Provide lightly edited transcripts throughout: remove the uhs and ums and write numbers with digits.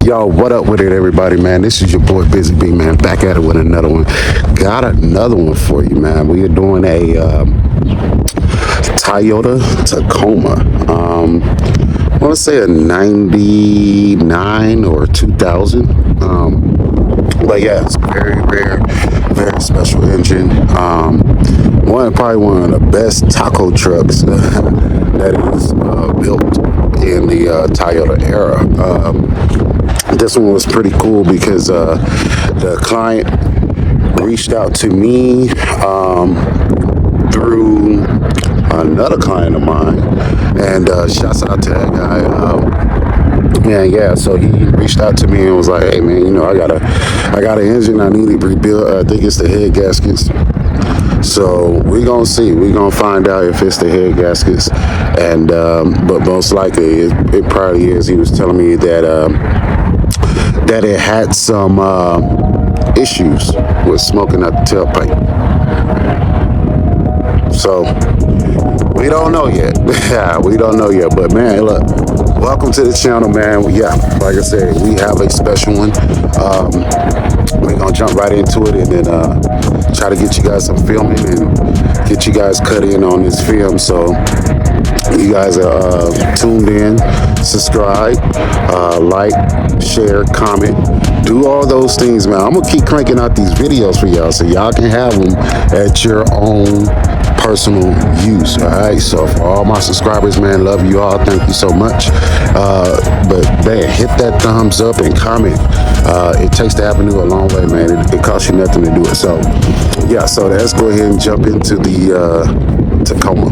Yo, what up with it, everybody, man? This is your boy Busy B, man, back at it with another one. Got another one for you, man. We are doing a Toyota Tacoma. I want to say a 99 or 2000. But yeah, it's very rare, very special engine. Probably one of the best taco trucks that is built in the Toyota era. This one was pretty cool because the client reached out to me through another client of mine, and shouts out to that guy. So he reached out to me and was like, "Hey man, I got an engine I need to rebuild. I think it's the head gaskets." So we're gonna see. We're gonna find out if it's the head gaskets, and but most likely it probably is. He was telling me that it had some issues with smoking out the tailpipe. So we don't know yet. We don't know yet. But man, look, welcome to the channel, man. Yeah, like I said, we have a special one. We're gonna jump right into it and then try to get you guys some filming and get you guys cut in on this film. So you guys are tuned in, subscribe, like, share, comment, do all those things, man. I'm gonna keep cranking out these videos for y'all so y'all can have them at your own personal use. All right, so for all my subscribers, man, love you all, thank you so much. But man, hit that thumbs up and comment. It takes the avenue a long way, man. It costs you nothing to do it. So yeah, so let's go ahead and jump into the Tacoma.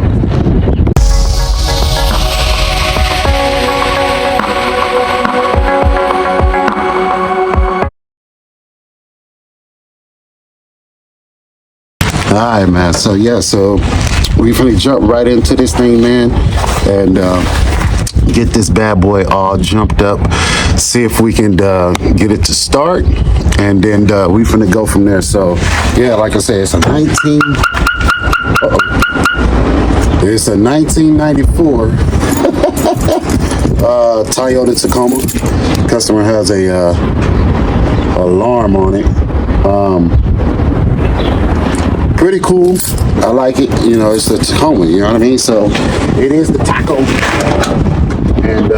All right, man. So yeah, so we finna jump right into this thing, man, and get this bad boy all jumped up. See if we can get it to start, and then we finna go from there. So yeah, like I said, it's a 1994 Toyota Tacoma. Customer has a alarm on it. Pretty cool. I like it. It's the Tacoma, you know what I mean? So it is the taco. And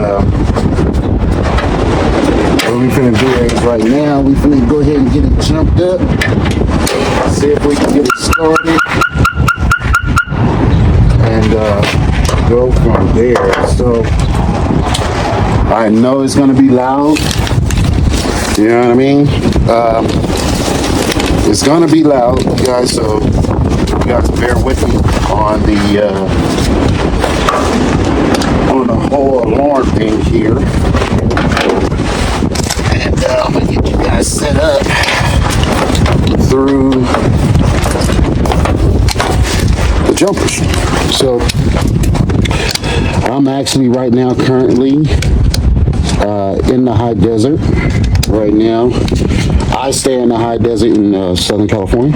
what we finna do is right now, we finna go ahead and get it jumped up. See if we can get it started. And go from there. So I know it's gonna be loud. You know what I mean? It's gonna be loud, guys, so you guys bear with me on the whole alarm thing here. And I'm gonna get you guys set up through the jumpers. So I'm actually right now currently in the high desert right now. I stay in the high desert in Southern California.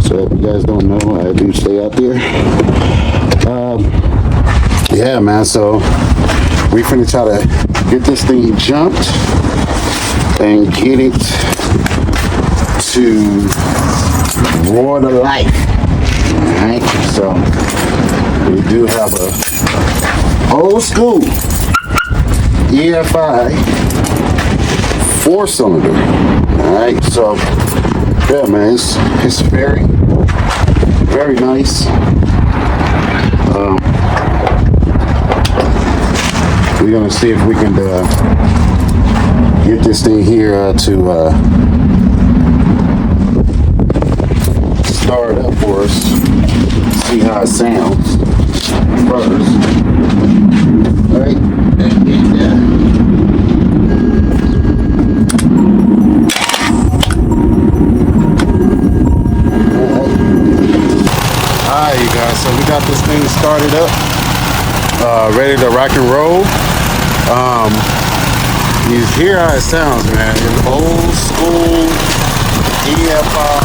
So if you guys don't know, I do stay out there. Yeah, man, so we finna try to get this thing jumped and get it to roar to life. Alright, so we do have a old school EFI 4-cylinder. Alright, so yeah, man, it's very, very nice. We're gonna see if we can get this thing here to start up for us. See how it sounds first. Alright, Alright, you guys, so we got this thing started up, ready to rock and roll. You hear how it sounds, man. It's old school EFI.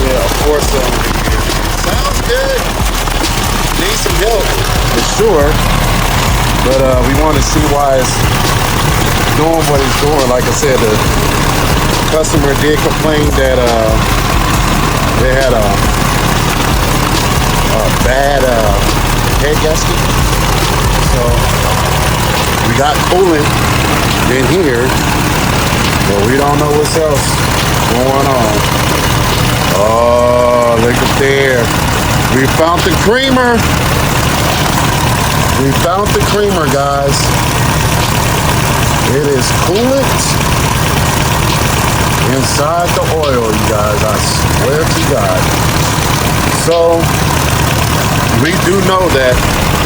Yeah, 4-cylinder here. Sounds good. Needs some help, for sure. But we want to see why it's doing what it's doing. Like I said, the customer did complain that they had a bad head gasket. So we got coolant in here, but we don't know what else going on. Oh, look at there. We found the creamer. We found the creamer, guys. It is coolant inside the oil, you guys. I swear to God. So we do know that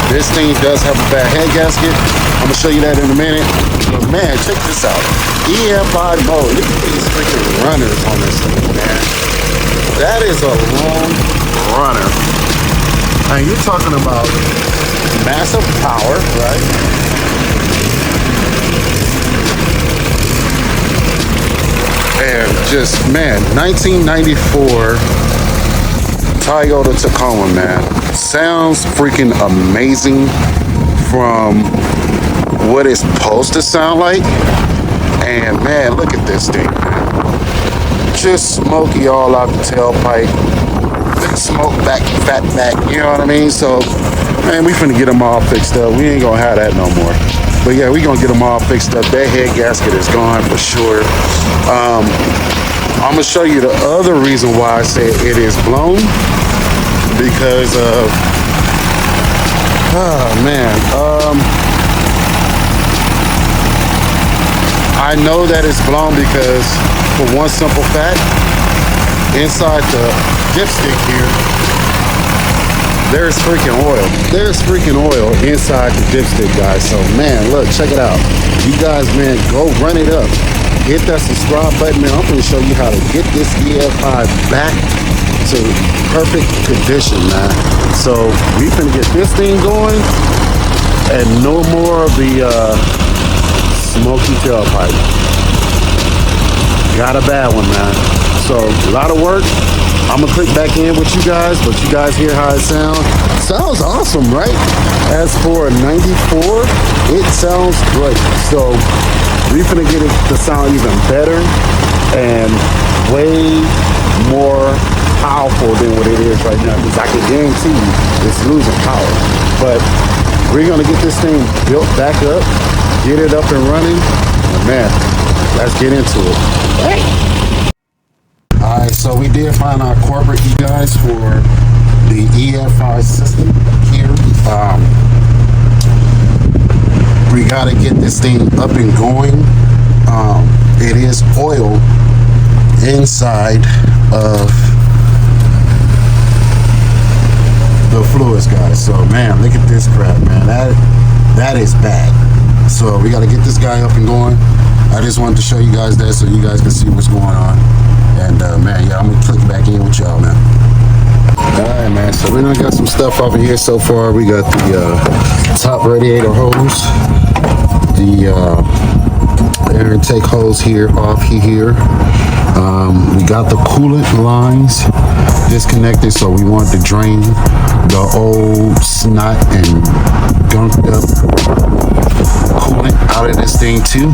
this thing does have a bad head gasket. I'm gonna show you that in a minute. But man, check this out. EFI mode. Look at these freaking runners on this thing, man. That is a long runner. And you're talking about massive power, right? And just, man, 1994 Toyota Tacoma, man. Sounds freaking amazing from what it's supposed to sound like. And man, look at this thing, man. Just smoky all out the tailpipe. Smoke back, fat back, you know what I mean? So, man, we finna get them all fixed up. We ain't gonna have that no more. But yeah, we gonna get them all fixed up. That head gasket is gone for sure. I'm gonna show you the other reason why I say it is blown. Because of, I know that it's blown because for one simple fact, inside the dipstick here, there's freaking oil. There's freaking oil inside the dipstick, guys. So man, look, check it out. You guys, man, go run it up. Hit that subscribe button, man. I'm gonna show you how to get this EFI back to perfect condition, man. So we finna get this thing going and no more of the smoky tailpipe. Got a bad one, man. So a lot of work. I'm gonna click back in with you guys, but you guys hear how it sounds. Sounds awesome, right? As for a 94, it sounds great. So we finna get it to sound even better and way more powerful than what it is right now, because I can guarantee you it's losing power. But we're gonna get this thing built back up, get it up and running, and man, let's get into it. Hey. All right, so we did find our corporate, you guys, for the EFI system here. We gotta get this thing up and going. It is oil inside of the fluids, guys. So man, look at this crap, man. That is bad. So we gotta get this guy up and going. I just wanted to show you guys that so you guys can see what's going on. And man, yeah, I'm gonna click back in with y'all, man. Alright, man, so we done got some stuff over here so far. We got the top radiator hose, the air intake hose here off here. We got the coolant lines disconnected, so we want to drain the old snot and gunked up coolant out of this thing too.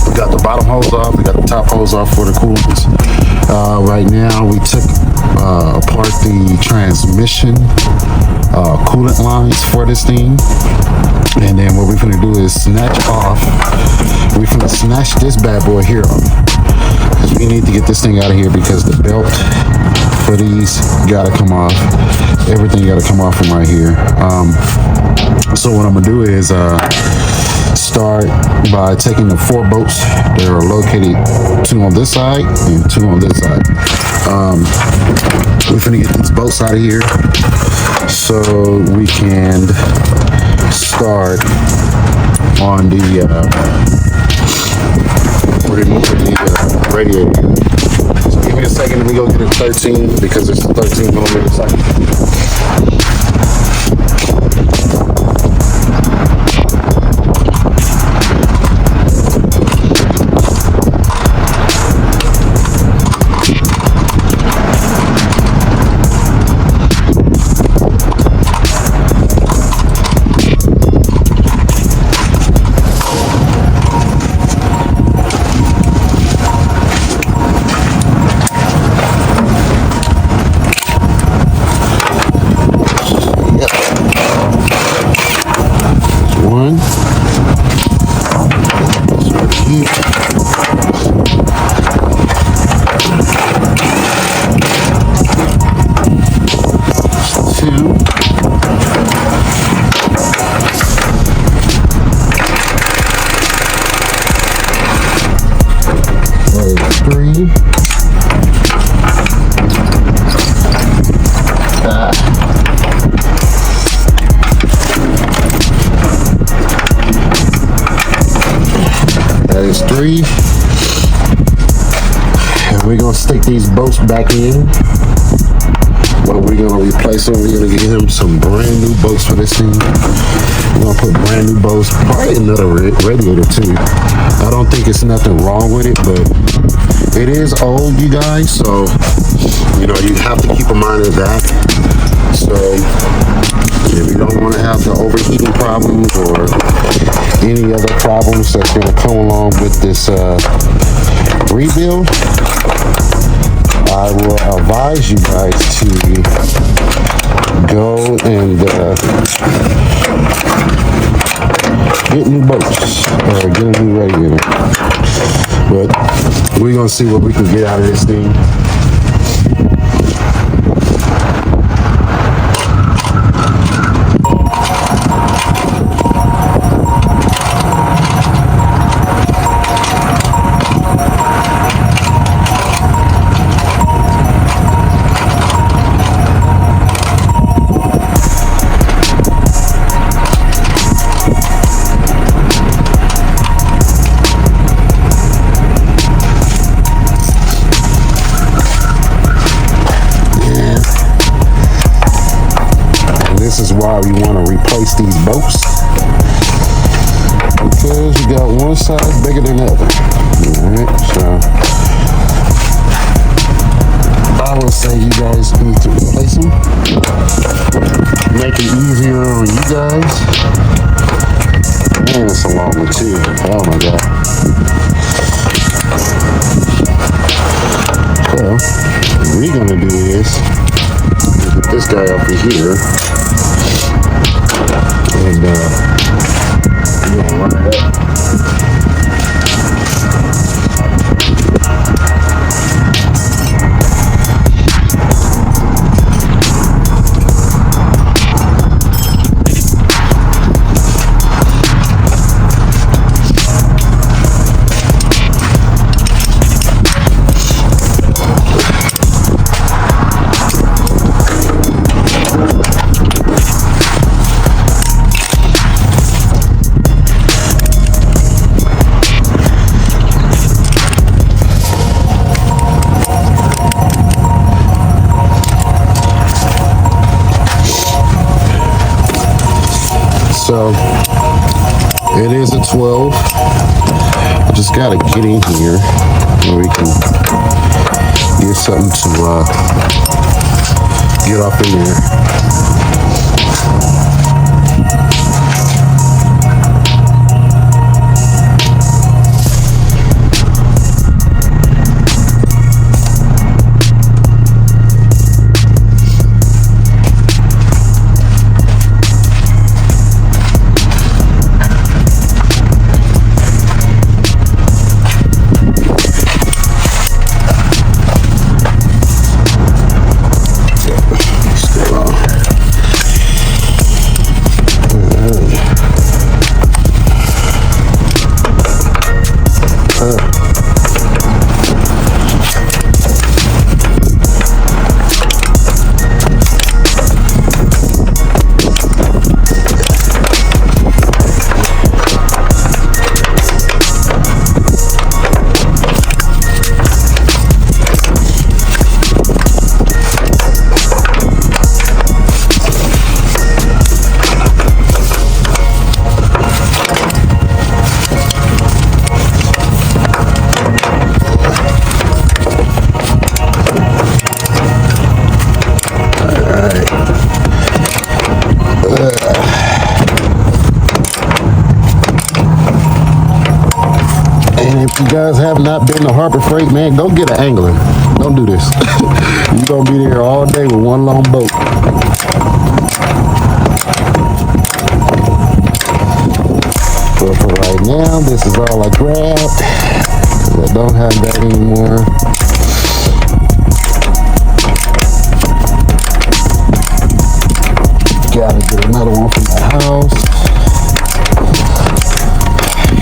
We got the bottom hose off, we got the top hose off for the coolants. Right now we took apart the transmission coolant lines for this thing, and then what we're gonna do is we're gonna snatch this bad boy here off, because we need to get this thing out of here, because the belt for these gotta come off. Everything gotta come off from right here. So what I'm gonna do is start by taking the 4 bolts that are located, 2 on this side and 2 on this side. We're gonna get these bolts out of here so we can start on the removing the radiator. So give me a second, let me go get a 13, because it's a 13 millimeter socket. 3. And we're gonna stick these bolts back in. But we're gonna replace them. We're gonna give him some brand new bolts for this thing. We're gonna put brand new bolts, probably another radiator too. I don't think it's nothing wrong with it, but it is old, you guys, so you know you have to keep in mind of that. So if you don't want to have the overheating problems or any other problems that's gonna come along with this rebuild, I will advise you guys to go and get new bolts or get a new radiator. But we're gonna see what we can get out of this thing. This is why we want to replace these bolts, because you got one side bigger than the other. Alright, so I will say you guys need to replace them. Make it easier on you guys. Man, it's a long one too. Oh my god. So, what we're gonna do is put this guy over here. And we're gonna run it up. So it is a 12. Just gotta get in here and we can get something to get off in there. If you guys have not been to Harbor Freight, man, go get an angler. Don't do this. You're going to be there all day with one long boat. But for right now, this is all I grabbed. I don't have that anymore. Gotta get another one from the house.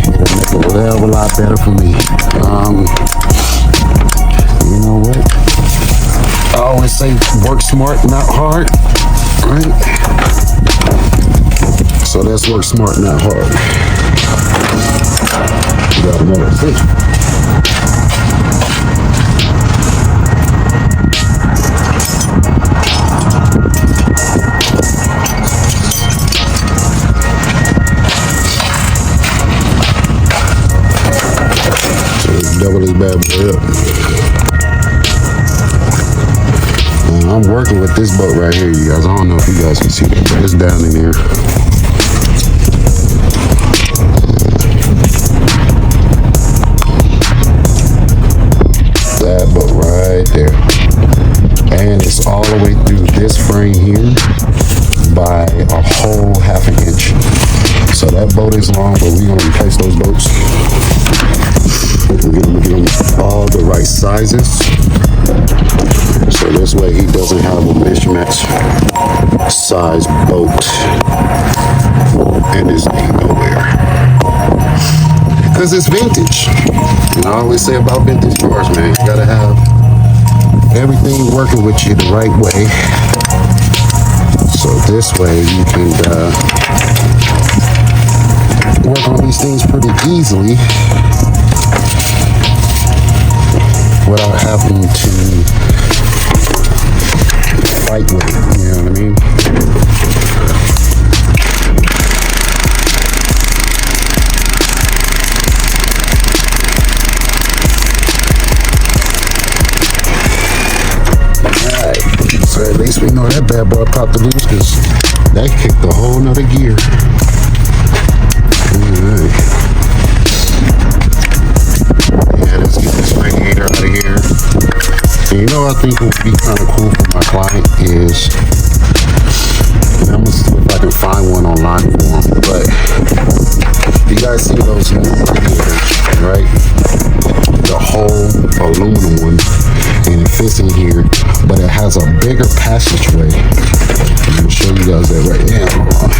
It'll make it a lot better for me. You know what? I always say work smart, not hard, right? So that's work smart, not hard. You got another extension. Double this bad boy up. I'm working with this boat right here, you guys. I don't know if you guys can see that, but it's down in here. That boat right there. And it's all the way through this frame here by a whole half an inch. So that boat is long, but we're gonna replace those boats. We're gonna get them all the right sizes. So this way he doesn't have a mismatch size boat and it's nowhere. Because it's vintage. And I always say about vintage cars, man, you gotta have everything working with you the right way. So this way you can work on these things pretty easily without having to fight with it, you know what I mean? Alright, so at least we know that bad boy popped the loose because that kicked a whole nother gear. Alright. Let's get this radiator out of here. And you know, I think what would be kind of cool for my client is, and I'm gonna see if I can find one online for him. But you guys see those new radiators, right? The whole aluminum one, and it fits in here, but it has a bigger passageway. I'm gonna show you guys that right now. Hold on.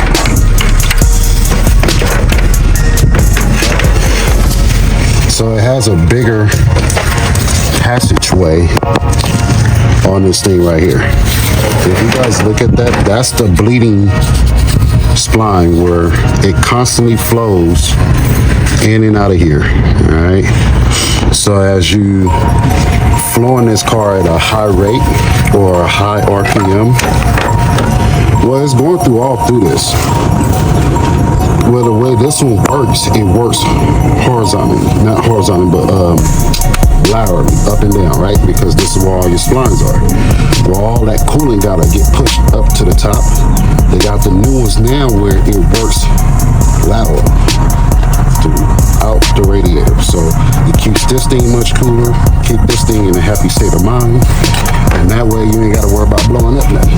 So it has a bigger passageway on this thing right here. If you guys look at that, that's the bleeding spline where it constantly flows in and out of here. All right. So as you flow in this car at a high rate or a high RPM, well, it's going through all through this. Well, the way this one works, it works horizontally, not horizontally, but laterally, up and down, right? Because this is where all your splines are. Well, all that cooling gotta get pushed up to the top. They got the new ones now where it works lateral throughout the radiator. So it keeps this thing much cooler, keep this thing in a happy state of mind, and that way you ain't gotta worry about blowing up nothing.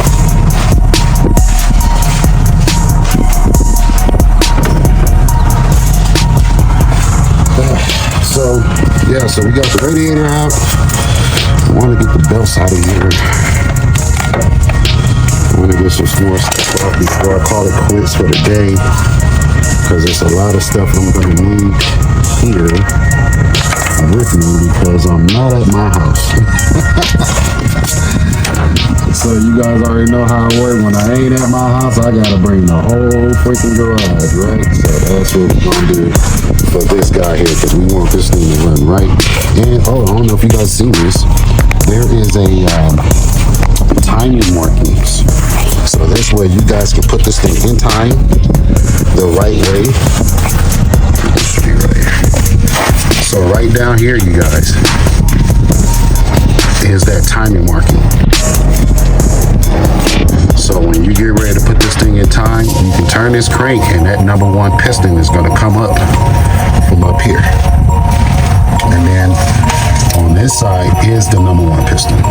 So, yeah, so we got the radiator out. I want to get the belts out of here. I want to get some more stuff off before I call it quits for the day. Because there's a lot of stuff I'm going to need here with me because I'm not at my house. So you guys already know how I work. When I ain't at my house, I got to bring the whole freaking garage, right? So that's what we're going to do for this guy here, because we want this thing to run right. And oh, I don't know if you guys seen this, there is a timing markings. So this way you guys can put this thing in time the right way. This should be right here. So right down here, you guys, is that timing marking. So when you get ready to put this thing in time, you can turn this crank and that number one piston is going to come up from up here. And then on this side is the number one piston.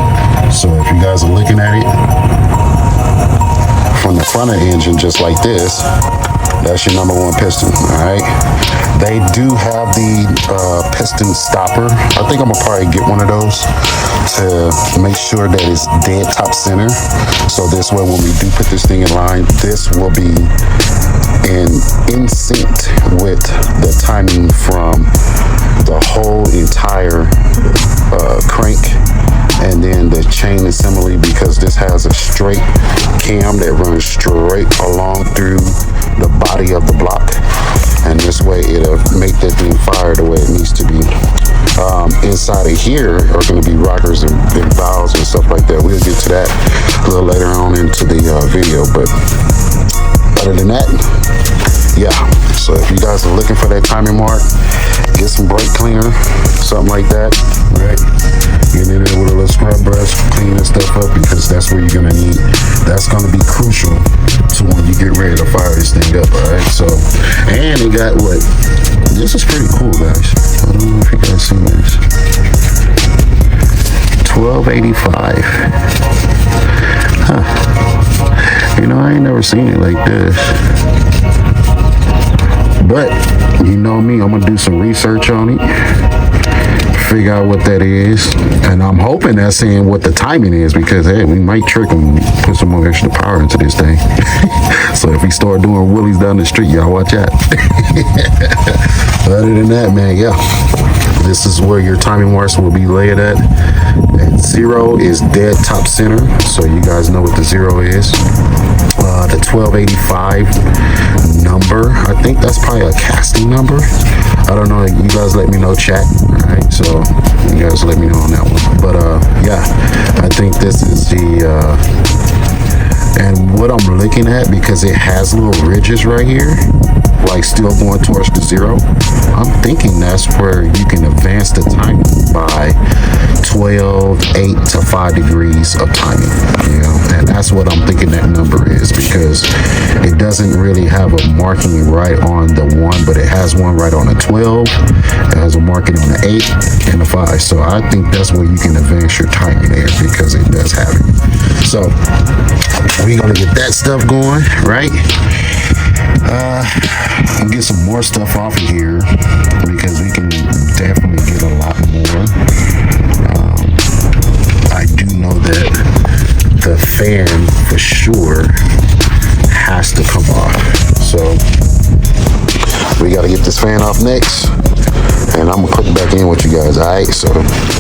So if you guys are looking at it from the front of the engine just like this, that's your number one piston, all right? They do have the piston stopper. I think I'm gonna probably get one of those to make sure that it's dead top center. So this way, when we do put this thing in line, this will be in sync with the timing from the whole entire crank and then the chain assembly, because this has a straight cam that runs straight along through the body of the block. and this way it'll make that thing fire the way it needs to be. Inside of here are going to be rockers and valves and stuff like that. We'll get to that a little later on into the video, but other than that, yeah. So if you guys are looking for that timing mark, get some brake cleaner, something like that, right? Get in there with a little scrub brush, clean this stuff up, because that's where you're gonna need. That's gonna be crucial to when you get ready to fire this thing up, all right? So, and it got what? This is pretty cool, guys. I don't know if you guys seen this. 1285. Huh. You know, I ain't never seen it like this. But, you know me, I'm going to do some research on it, figure out what that is, and I'm hoping that's saying what the timing is, because, hey, we might trick them, put some more extra power into this thing. So if we start doing wheelies down the street, y'all watch out. Other than that, man, yeah, this is where your timing marks will be laid at. And 0 is dead top center, so you guys know what the 0 is. The 1285 number, I think that's probably a casting number. I don't know, you guys let me know, chat. All right, so you guys let me know on that one. But yeah, I think this is the and what I'm looking at, because it has little ridges right here, like still going towards the 0, I'm thinking that's where you can advance the timing by 12, 8 to 5 degrees of timing, you know, and that's what I'm thinking that number is, because it doesn't really have a marking right on the 1, but it has one right on the 12, it has a marking on the 8 and the 5, so I think that's where you can advance your timing there, because it does have it. So we're gonna get that stuff going, right? And get some more stuff off of here, because we can definitely get a lot more. I do know that the fan for sure has to come off, so we got to get this fan off next, and I'm gonna put it back in with you guys. All right, so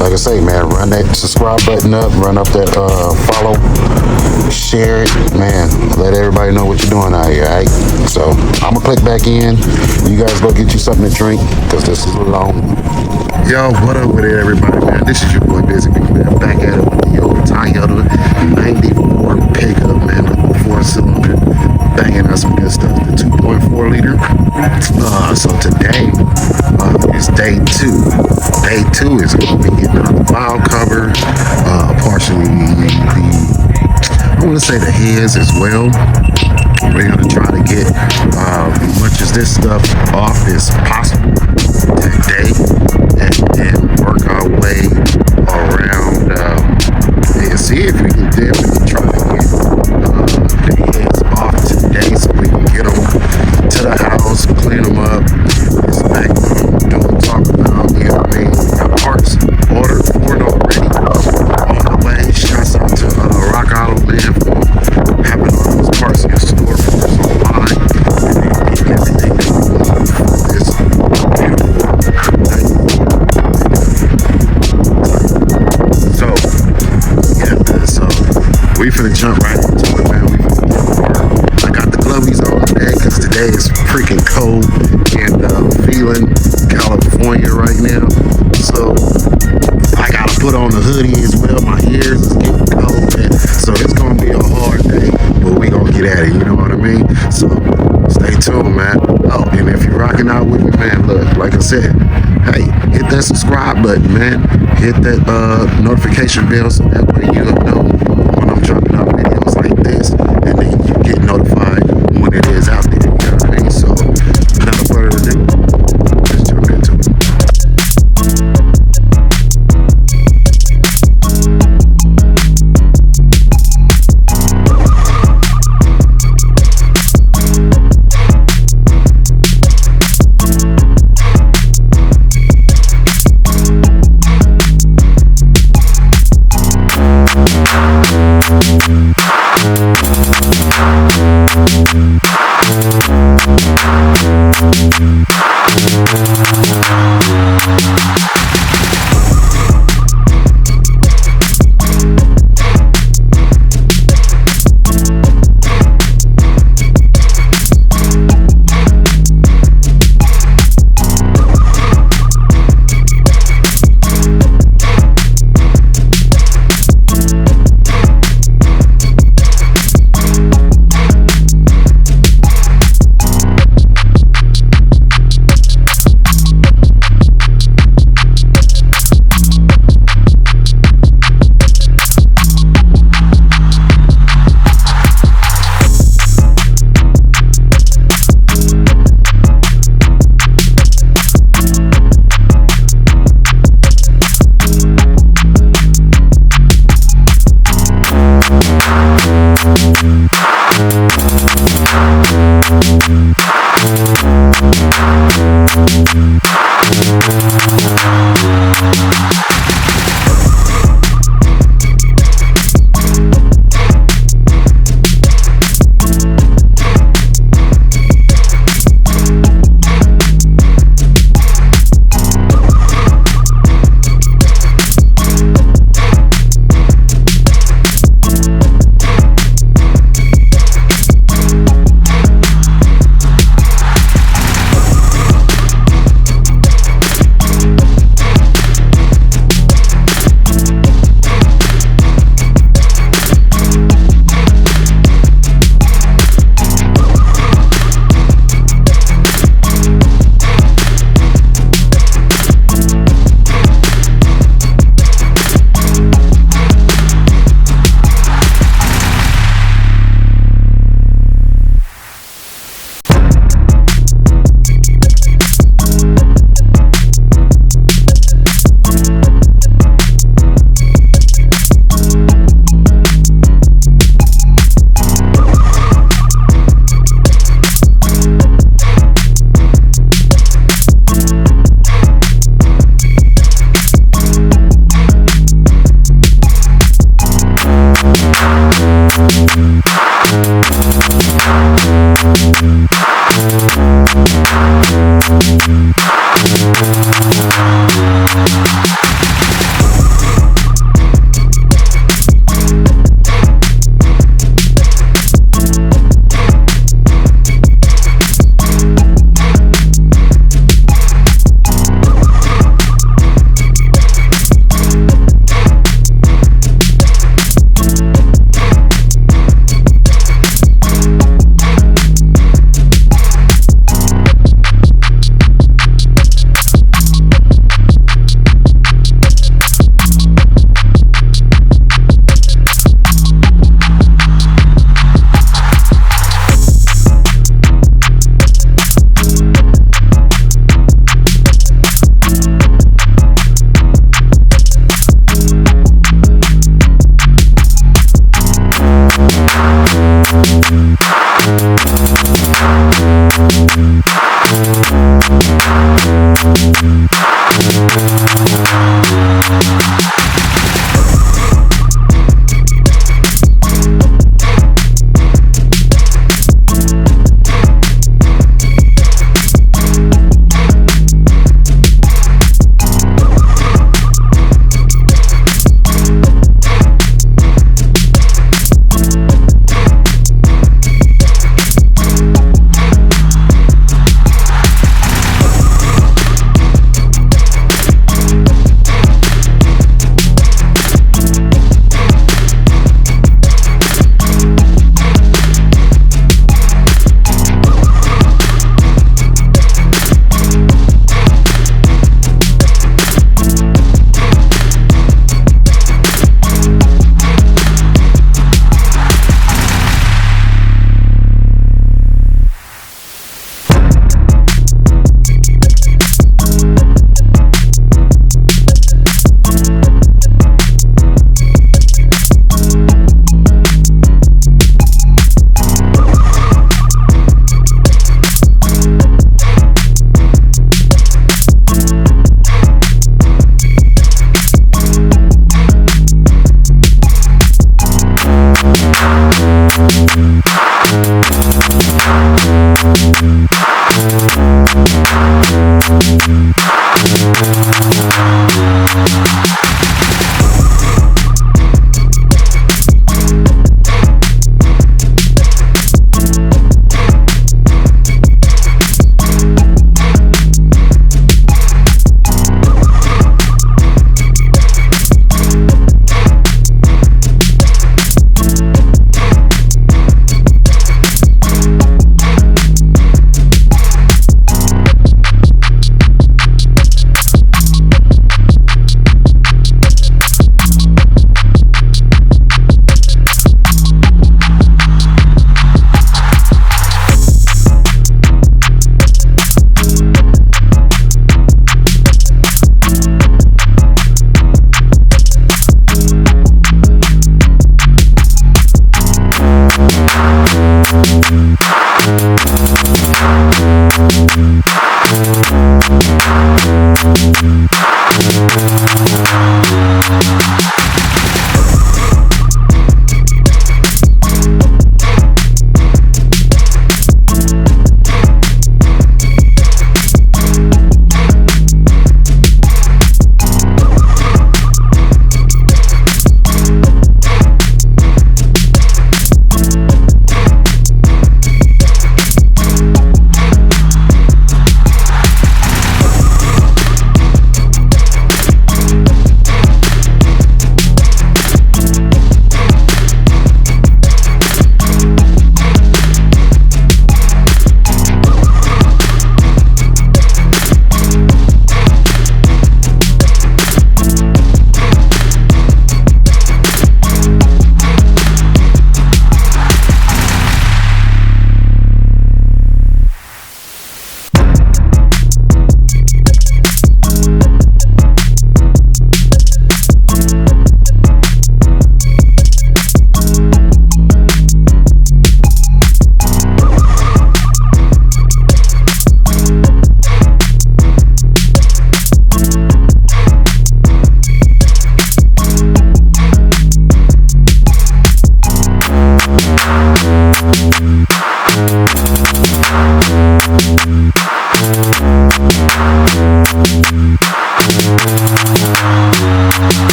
like I say, man, run that subscribe button up, run up that follow, share it, man, let everybody know what you're doing out here. All right, so I'm gonna click back in, you guys go get you something to drink, because this is long. Yo, what up with it, everybody, man? This is your boy Busy, man, back at it with the old Toyota 94 pickup, man, with the 4-cylinder, banging out some good stuff, the 2.4 liter. So today is day 2. Day 2 is going to be getting out the valve cover, partially I want to say the heads as well. We're going to try to get as much as this stuff off as possible today, and then work our way around and see if we can definitely try to get the heads off today, so we can get them to the house, clean them up, inspect them, do them, talk about, you know what I mean? We got parts ordered for it already, on the way. Shouts out to Rock Island, man, for having all those parts in store for us online, and everything that we need for this beautiful night. So, yeah, man, so we finna jump right into it, man. We finna get to work. I got the glovies on today, because today is freaking cold, and feeling California right now, so I gotta put on the hoodie as well. My ears is getting cold, man, so it's gonna be a hard day, but we gonna get at it, you know what I mean? So stay tuned, man. Oh, and if you're rocking out with me, man, look, like I said, hey, hit that subscribe button, man, hit that notification bell, so that way you'll know when I'm dropping out videos like this, and then you get notified when it is out there, you know what I mean? So without further ado, let's jump into it.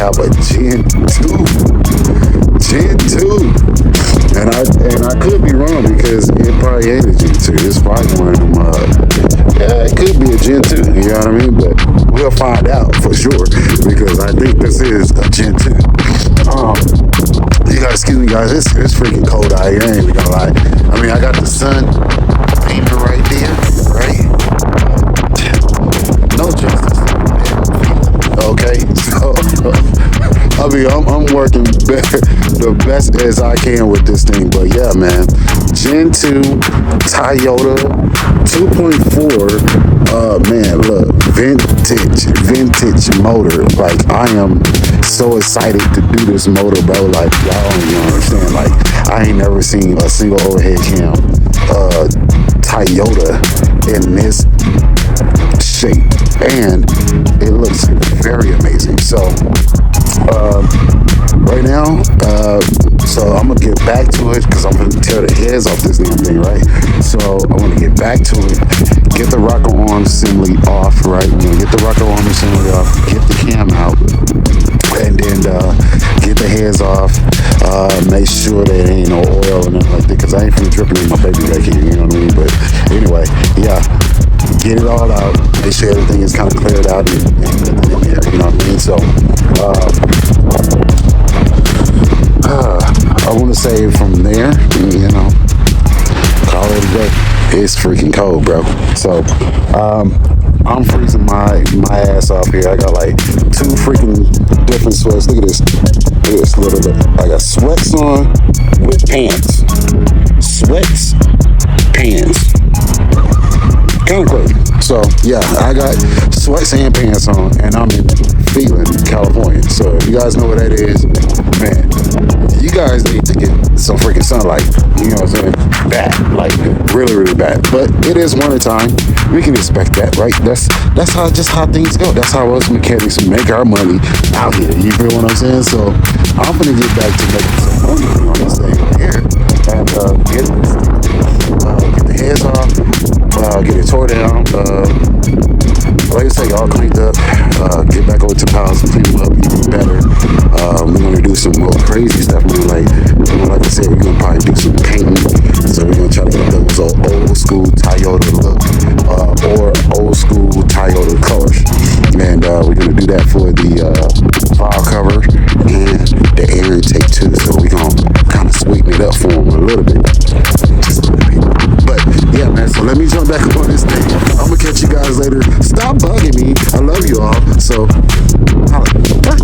have a Gen 2. Gen 2. And I could be wrong because it probably ain't a Gen 2. It's probably one of them, yeah, it could be a Gen 2, you know what I mean? But we'll find out for sure because I think this is a Gen 2. You guys, excuse me guys, it's freaking cold out here, I ain't even gonna lie. I mean, I got the sun beaming right there, right? No justice. Okay, so I mean, I'm working the best as I can with this thing, but yeah, man, Gen 2 Toyota 2.4, man, look, vintage motor. Like, I am so excited to do this motor, bro. Like, y'all don't even understand. Like, I ain't never seen a single overhead cam Toyota in this shape, and it looks very amazing. So right now, so I'm gonna get back to it because I'm gonna tear the heads off this damn thing, right? So I want to get back to it, get the rocker arm assembly off, right? We're gonna get the rocker arm assembly off, get the cam out, and then get the heads off. Make sure there ain't no oil and nothing like that, because I ain't finna dripping in my baby back here, you know what I mean? But anyway, yeah, get it all out, make sure everything is kind of cleared out and in there, you know what I mean? So I want to say from there, you know, call it a day. It's freaking cold, bro. So I'm freezing my ass off here. I got like 2 freaking different sweats. Look at this. Look at this little bit. I got sweats on with pants. Sweats, pants. Kind of crazy. So yeah, I got sweats and pants on, and I'm in Phelan, California. So if you guys know what that is, man, you guys need to get some freaking sunlight. You know what I'm saying? Bad, like really, really bad. But it is winter time. We can expect that, right? That's how things go. That's how us mechanics make our money out here. You feel what I'm saying? So I'm gonna get back to making some money on this thing right here, and get the heads off, get it tore down. Like I say, all cleaned up. Get back over to the house, clean them up even better. We're gonna do some more crazy stuff. Like I said, we're gonna probably do some painting. So we're gonna try to get those old school Toyota look, or old school Toyota colors. And we're gonna do that for the file cover and the air intake too. So we're gonna kind of sweeten it up for them a little bit. But yeah, man, so let me jump back on this thing. I'm gonna catch you guys later. Stop bugging me. I love you all. So, bye.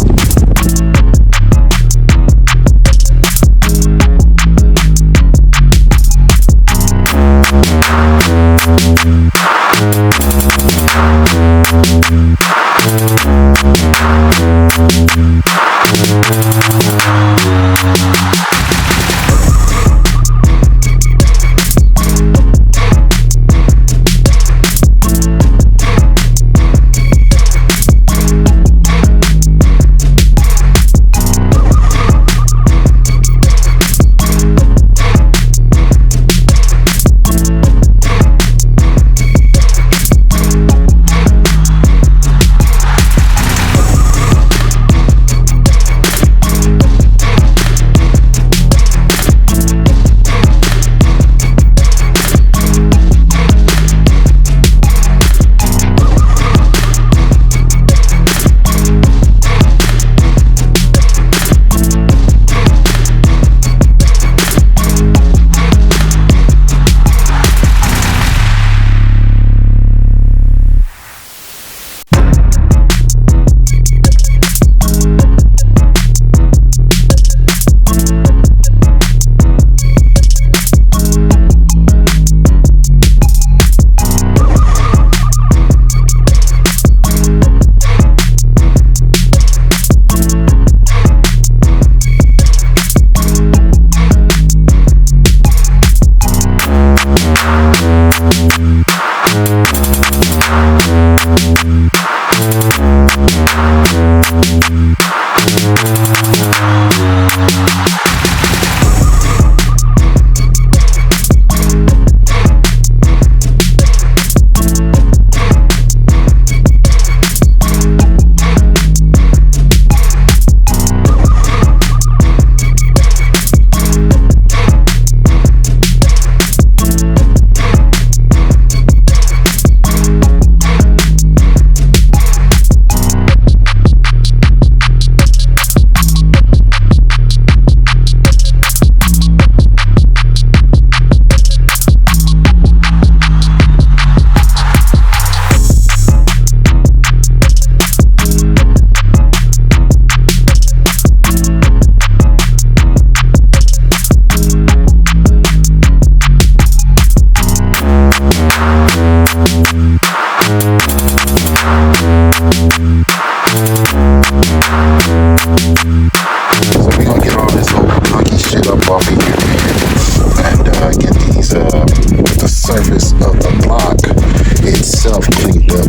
itself cleaned up,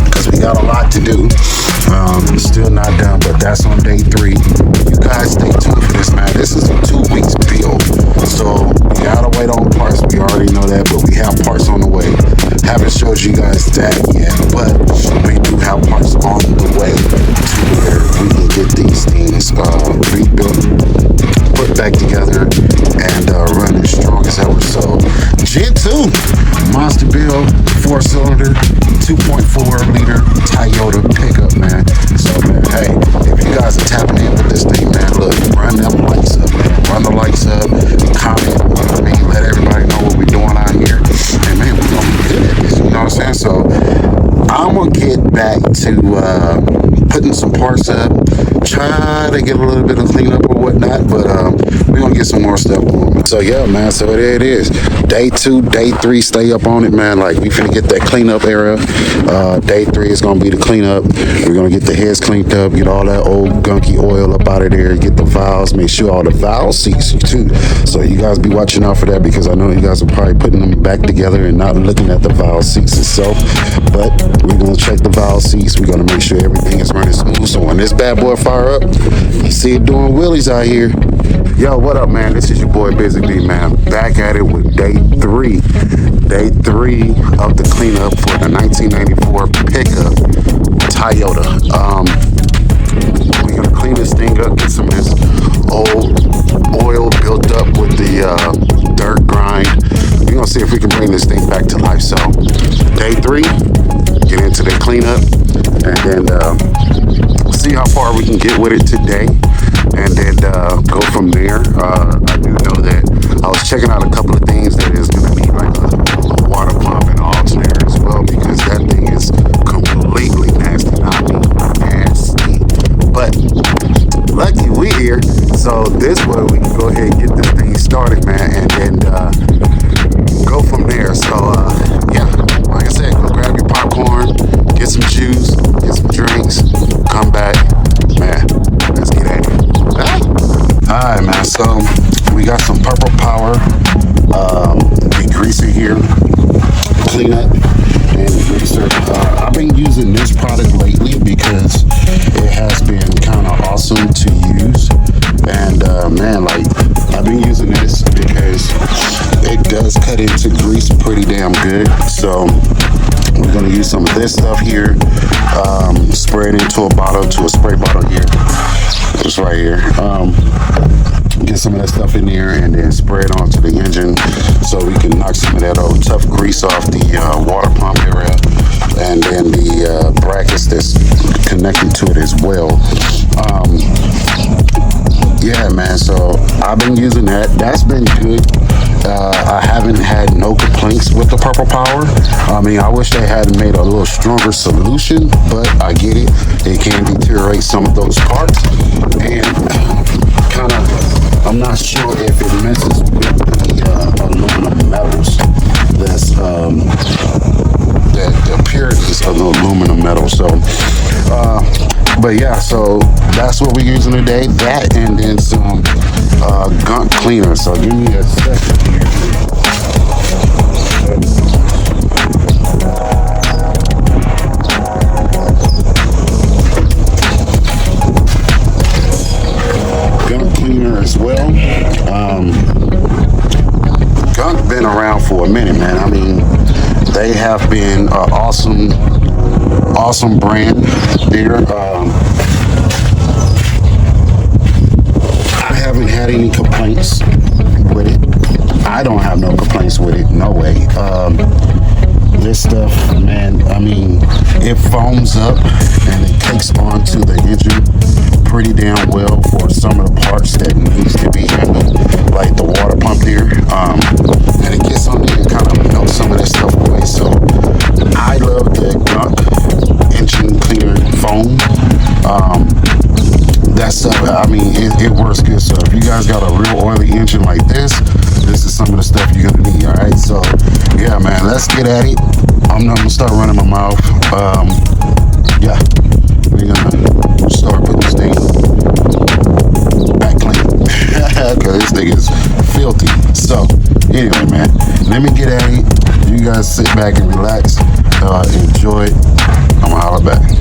because we got a lot to do. Still not done, but that's on day 3. You guys stay tuned for this, man. This is a 2 weeks build, so we gotta wait on parts. We already know that, but we have parts on the way. Haven't showed you guys that yet, but we do have parts on the way to where we can get these things rebuilt, put back together, and run as strong as ever. So Gen 2 monster build, 4-cylinder, 2.4-liter Toyota pickup, man. So man, hey, if you guys are tapping in with this thing, man, look, run them lights up, man. Run the lights up, comment, I mean, let everybody know what we're doing out here. And man, we're gonna be good at this, you know what I'm saying? So I'm gonna get back to putting some parts up, try to get a little bit of cleanup or whatnot, but we're gonna get some more stuff going. So yeah, man, so there it is. Day 2, day 3, stay up on it, man. Like, we finna get that cleanup area. Day 3 is gonna be the cleanup. We're gonna get the heads cleaned up, get all that old gunky oil up out of there, get the valves, make sure all the valve seats too. So you guys be watching out for that, because I know you guys are probably putting them back together and not looking at the valve seats itself. But we're gonna check the valve seats. We're gonna make sure everything is running smooth. So when this bad boy fire up, you see it doing wheelies out here. Yo, what up, man? This is your boy Busy B, man. Back at it with day 3. Day 3 of the cleanup for the 1994 pickup Toyota. We're gonna clean this thing up, get some of this old oil built up with the dirt grind. We're gonna see if we can bring this thing back to life. So day 3, get into the cleanup, and then see how far we can get with it today, and then go from there. I do know that I was checking out a couple of things that is going to need like a water pump and alternator as well, because that thing is completely nasty. I mean, nasty. But lucky we here, so this way we can go ahead and get this thing started, man, and then go from there. So yeah, like I said, go grab your popcorn, get some juice, get some drinks, come back, man. Let's get at it. Alright, man, so we got some Purple Power degreaser here, cleanup and degreaser. I've been using this product lately because it has been kind of awesome to use, and man, like, I've been using this because it does cut into grease pretty damn good. So we're gonna use some of this stuff here, spray it into a bottle, to a spray bottle here, just right here. Get some of that stuff in there and then spray it onto the engine, so we can knock some of that old tough grease off the water pump area, and then the brackets that's connected to it as well. Yeah, man, so I've been using that. That's been good. I haven't had no complaints with the Purple Power. I mean, I wish they had made a little stronger solution, but I get it. It can deteriorate some of those parts, and kind of, I'm not sure if it messes with the aluminum metals. That's the purities of the aluminum metal. So but yeah, so that's what we're using today. That, and then some gunk cleaner. So give me a second here. Gunk cleaner as well. Gunk been around for a minute, man. I mean, they have been an awesome brand there. I haven't had any complaints with it. I don't have no complaints with it, no way. This stuff, man, I mean, it foams up and it takes onto the engine pretty damn well for some of the parts that needs to be handled, like the water pump here. And it gets on there and kind of melts some of that stuff away. So I love the gunk engine cleaner foam. That stuff, I mean, it works good. So if you guys got a real oily engine like this is some of the stuff you're gonna need. All right, so yeah, man, let's get at it. I'm not gonna start running my mouth. Yeah, we're gonna start putting this thing back clean, because this thing is filthy. So anyway, man, let me get at it. You guys sit back and relax. Enjoy. I'm gonna holler back.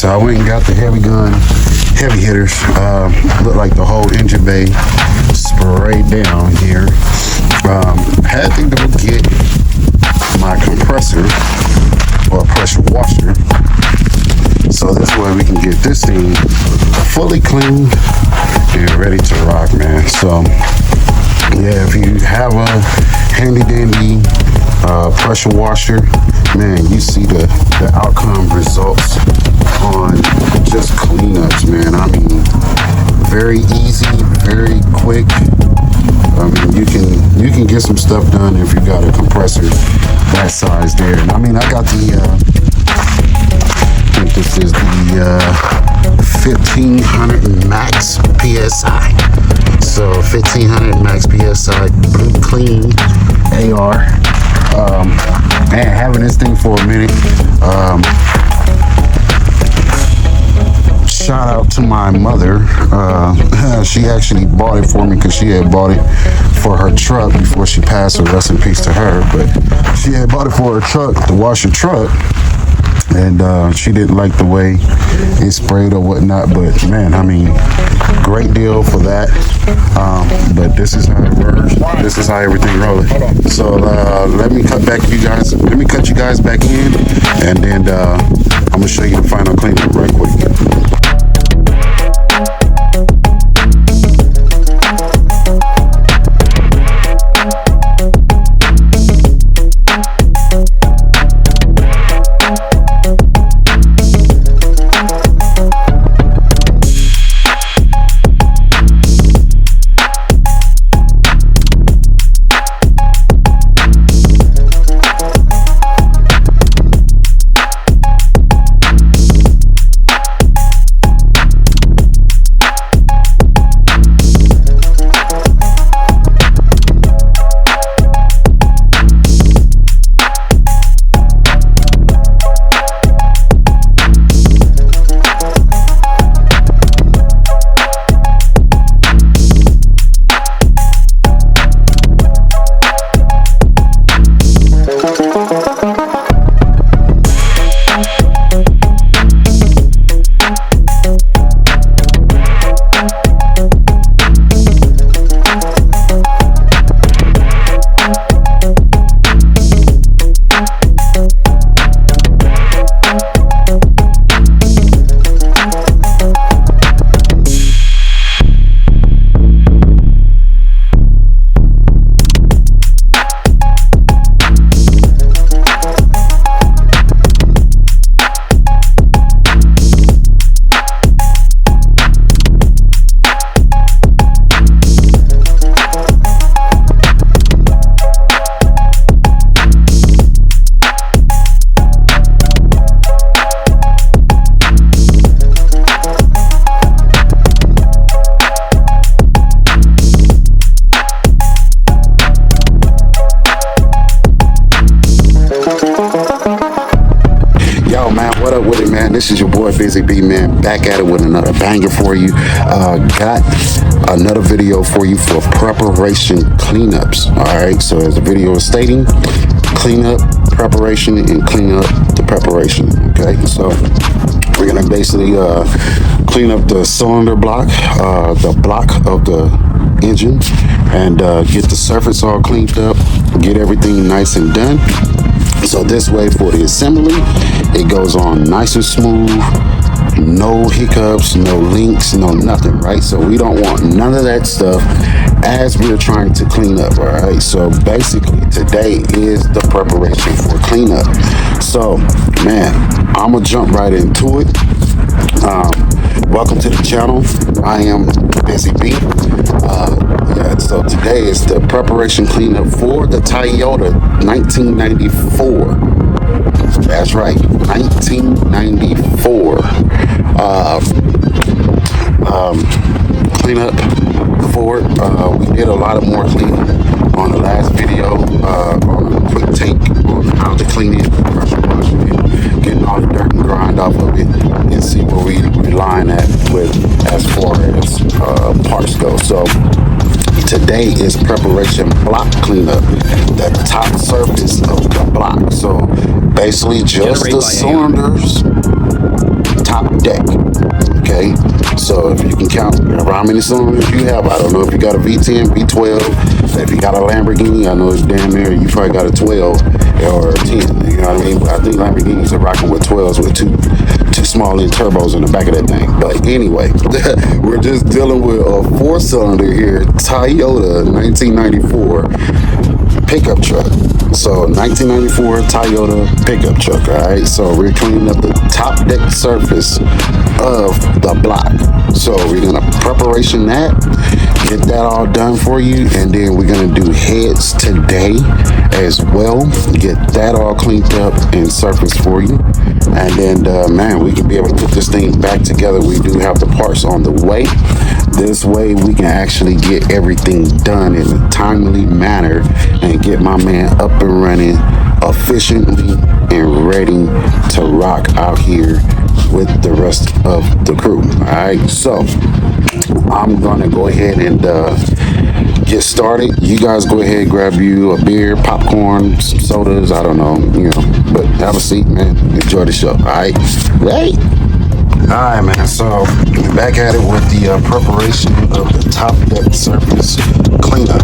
so I went and got the heavy hitters. Looked like the whole engine bay sprayed down here. Had to go get my compressor or pressure washer, so this way we can get this thing fully clean and ready to rock, man. So yeah, if you have a handy dandy pressure washer, man, you see the outcome results on just cleanups, man. I mean, very easy, very quick. I mean, you can get some stuff done if you got a compressor that size there. And I mean, I got the I think this is the 1500 max PSI. So 1500 max PSI blue clean AR. Man, having this thing for a minute. Shout out to my mother. She actually bought it for me because she had bought it for her truck before she passed, so rest in peace to her. But she had bought it for her truck to wash her truck, and she didn't like the way it sprayed or whatnot. But man, I mean, great deal for that. But this is how it works. This is how everything rolls. So let me cut you guys back in, and then I'm gonna show you the final cleanup right quick. What up with it, man? This is your boy Busy B, man, back at it with another banger for you. Got another video for you for preparation cleanups. All right, so as the video is stating, cleanup, preparation, and clean up the preparation. Okay, so we're gonna basically clean up the cylinder block, the block of the engine, and get the surface all cleaned up, get everything nice and done. So this way for the assembly, it goes on nice and smooth, no hiccups, no links, no nothing, right? So we don't want none of that stuff as we're trying to clean up, all right? So basically today is the preparation for cleanup. So man, I'm gonna jump right into it. Welcome to the channel. I am Busy B. So today is the preparation cleanup for the Toyota 1994. That's right, 1994. Cleanup for it. We did a lot of more cleaning on the last video, on a quick take on how to clean it, pressure washing it, getting all the dirt and grind off of it, and see where we line at with as far as parts go. So today is preparation block cleanup, the top surface of the block. So basically just the cylinders top deck. Okay, so if you can count how many cylinders you have, I don't know if you got a V10, V12. If you got a Lamborghini, I know it's damn near you probably got a 12 or a 10. You know what I mean? But I think Lamborghinis are rocking with 12s with two small little turbos in the back of that thing. But anyway, we're just dealing with a 4-cylinder here, Toyota 1994 pickup truck. So 1994 Toyota pickup truck. All right, so we're cleaning up the top deck surface of the block. So we're gonna preparation that, get that all done for you, and then we're gonna do heads today as well. Get that all cleaned up and surfaced for you, and then man, we can be able to put this thing back together. We do have the parts on the way. This way we can actually get everything done in a timely manner and get my man up and running efficiently and ready to rock out here with the rest of the crew. All right, so I'm gonna go ahead and get started. You guys go ahead, grab you a beer, popcorn, some sodas, I don't know, but have a seat, man. Enjoy the show. All right, right. All right, man, so back at it with the preparation of the top deck surface cleanup.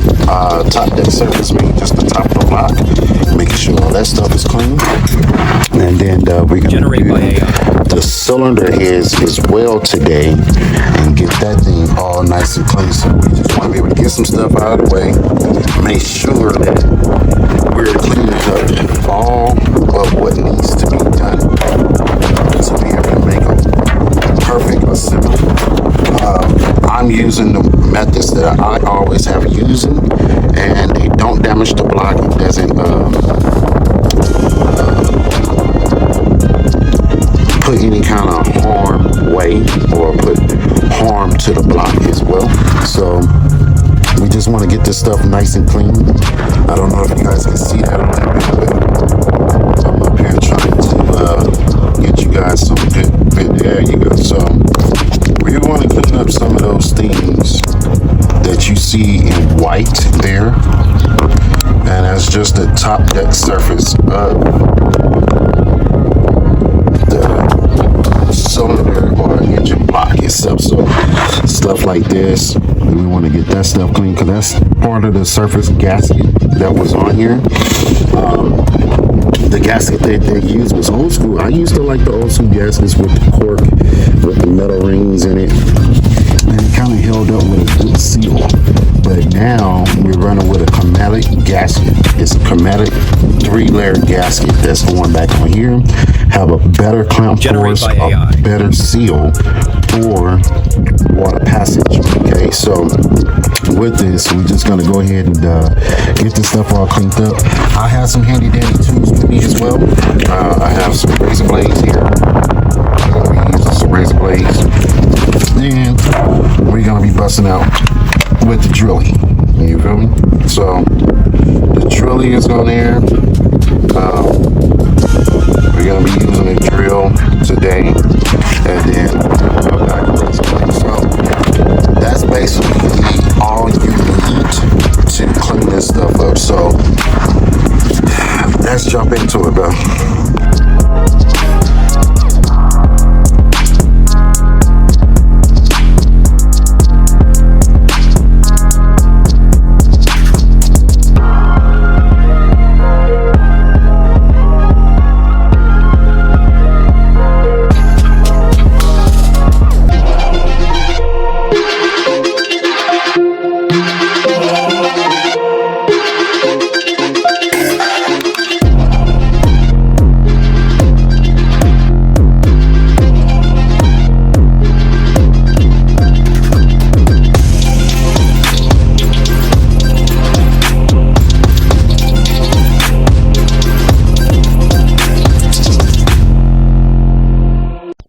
Top deck surface means just the top of the block, making sure all that stuff is clean. And then we're going to do the cylinder heads as well today and get that thing all nice and clean. So we just want to be able to get some stuff out of the way, make sure that we're cleaning up all of what needs to be done to be able to make them perfect assembly. I'm using the methods that I always have using, and they don't damage the block. It doesn't put any kind of harm way or put harm to the block as well. So we just want to get this stuff nice and clean. I don't know if you guys can see that a little bit, but I'm up here trying to get you guys some good. There you go. So we want to clean up some of those things that you see in white there, and that's just the top deck surface of the cylinder or engine block itself. So stuff like this, we want to get that stuff clean because that's part of the surface gasket that was on here. The gasket that they used was old school. I used to like the old school gaskets with the cork, with the metal rings in it, and it kind of held up with a good seal. But now we're running with a chromatic gasket. It's a chromatic 3-layer gasket that's going back on here. Have a better clamp force, a better seal for water passage. Okay, so with this, we're just gonna go ahead and get this stuff all cleaned up. I have some handy dandy tools with me as well. I have some razor blades here. I'm gonna be using some razor blades. Then we're gonna be busting out with the drilling. You feel me? So the drilling is on there. We're gonna be using a drill today, and then a back razor blade. So that's basically all you need to clean this stuff up. So let's jump into it, bro.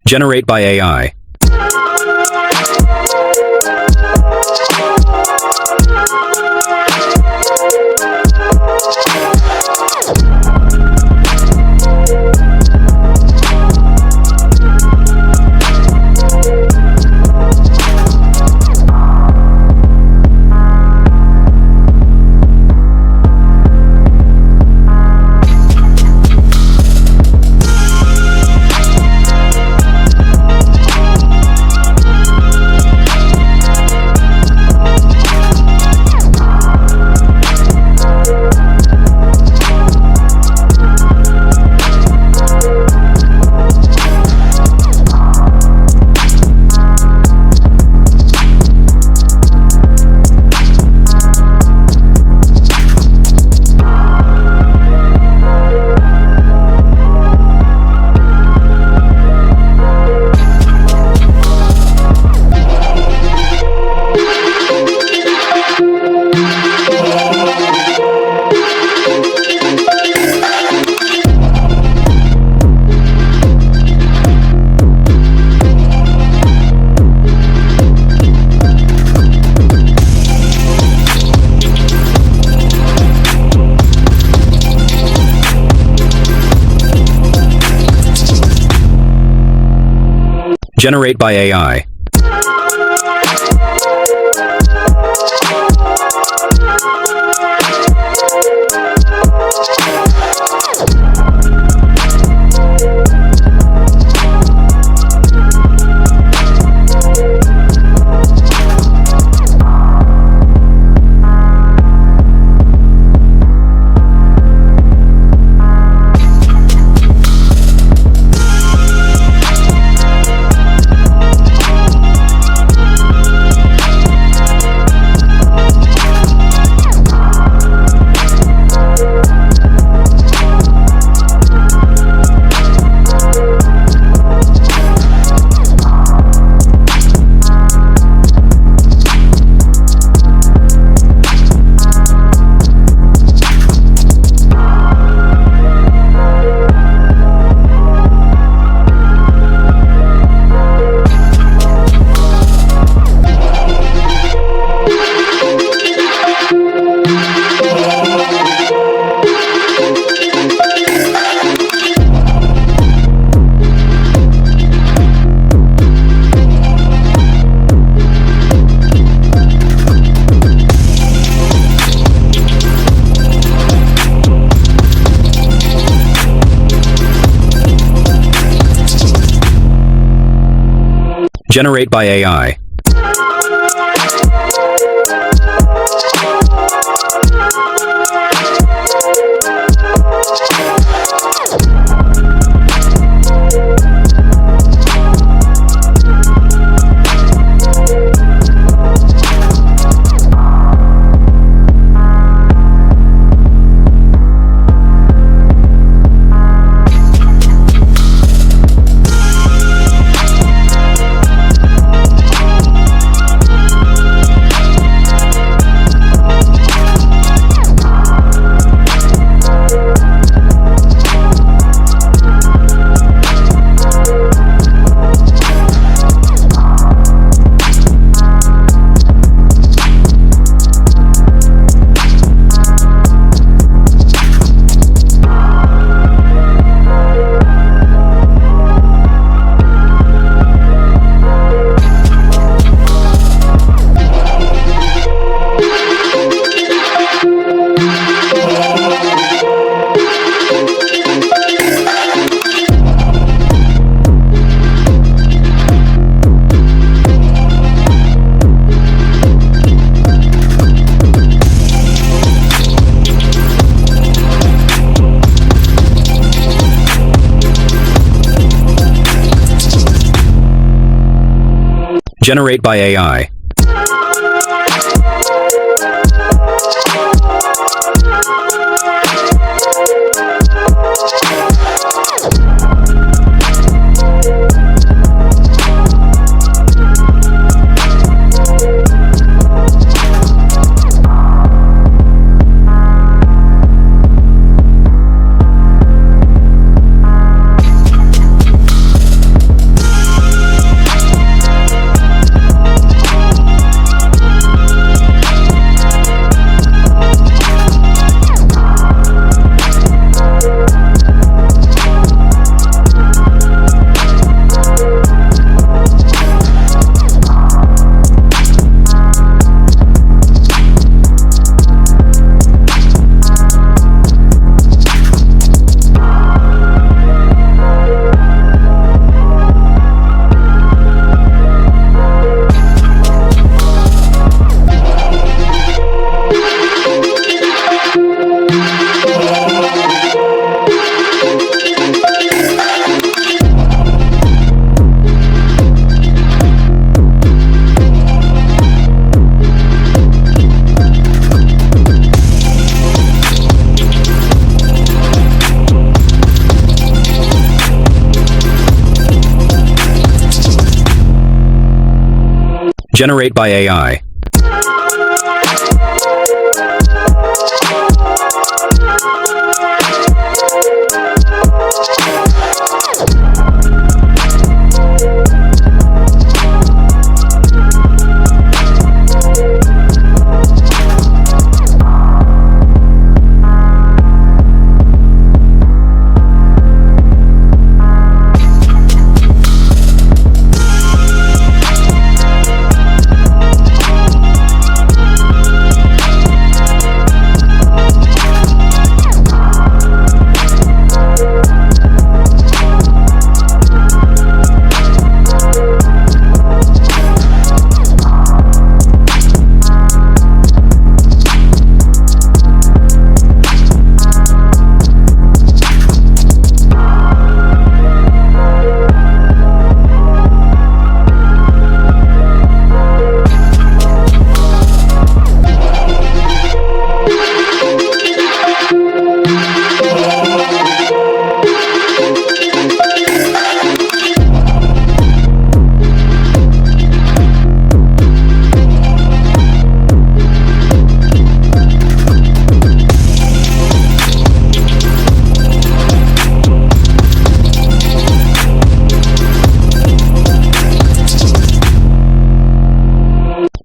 Generate by AI. Generate by AI. Generate by AI. Generate by AI. Generate by AI.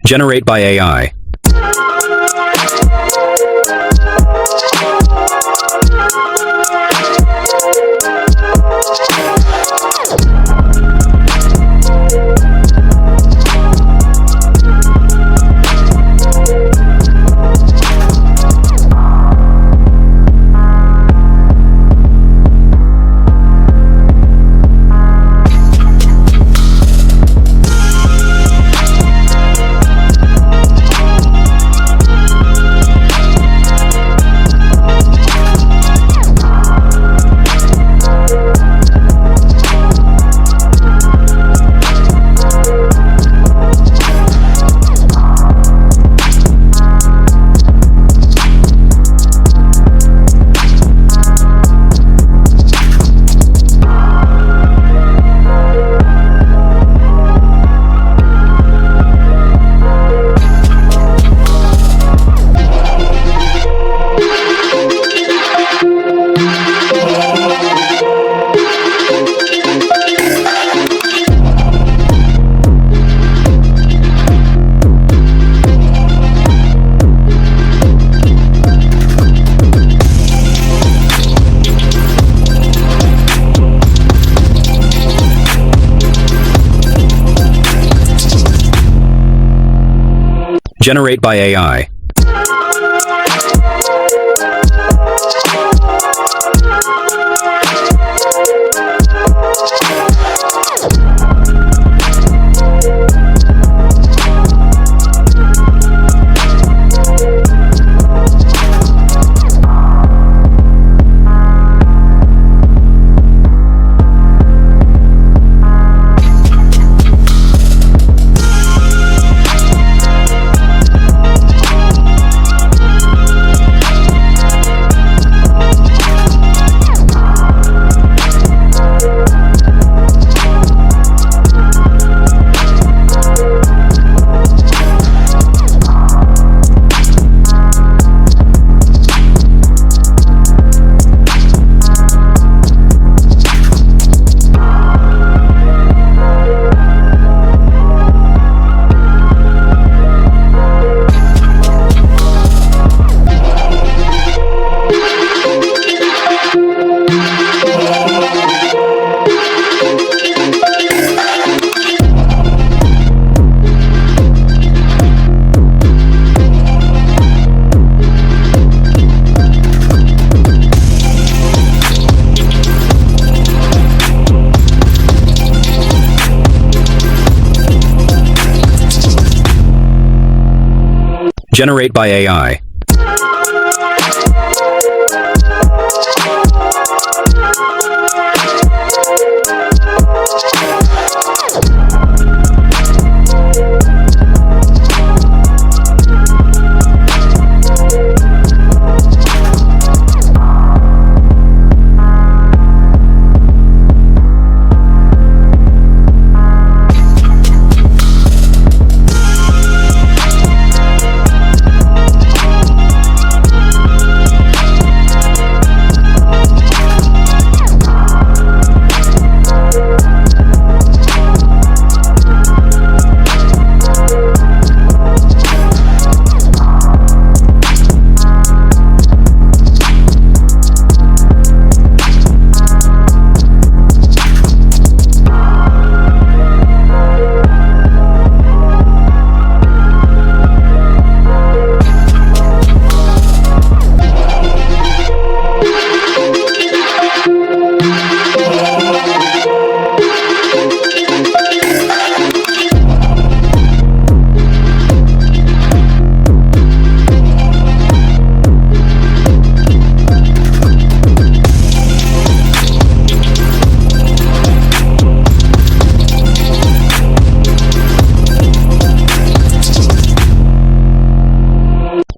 Generate by AI. Generate by AI. Generate by AI.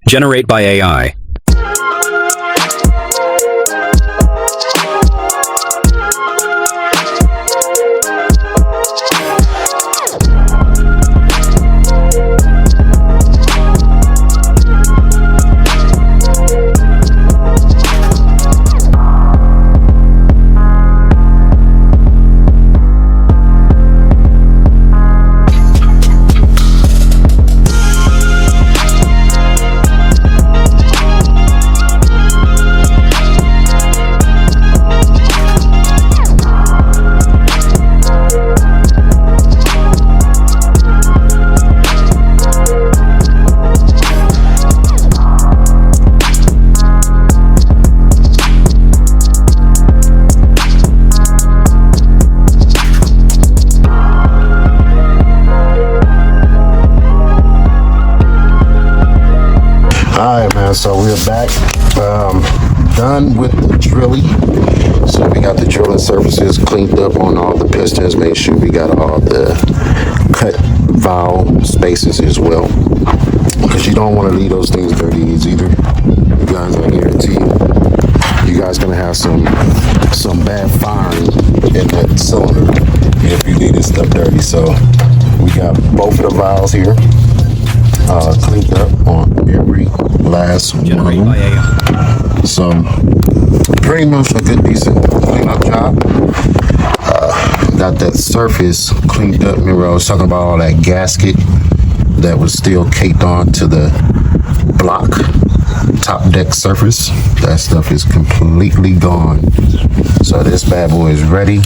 Generate by AI. man, so we're back, done with the drilling. So we got the drilling surfaces cleaned up on all the pistons, make sure we got all the cut valve spaces as well, because you don't want to leave those things dirty either. You guys, I guarantee you guys gonna have some bad firing in that cylinder if you leave this stuff dirty. So we got both of the valves here cleaned up on every last one of them. So pretty much a good decent cleanup job. Got that surface cleaned up. Remember I was talking about all that gasket that was still caked on to the block top deck surface. That stuff is completely gone. So this bad boy is ready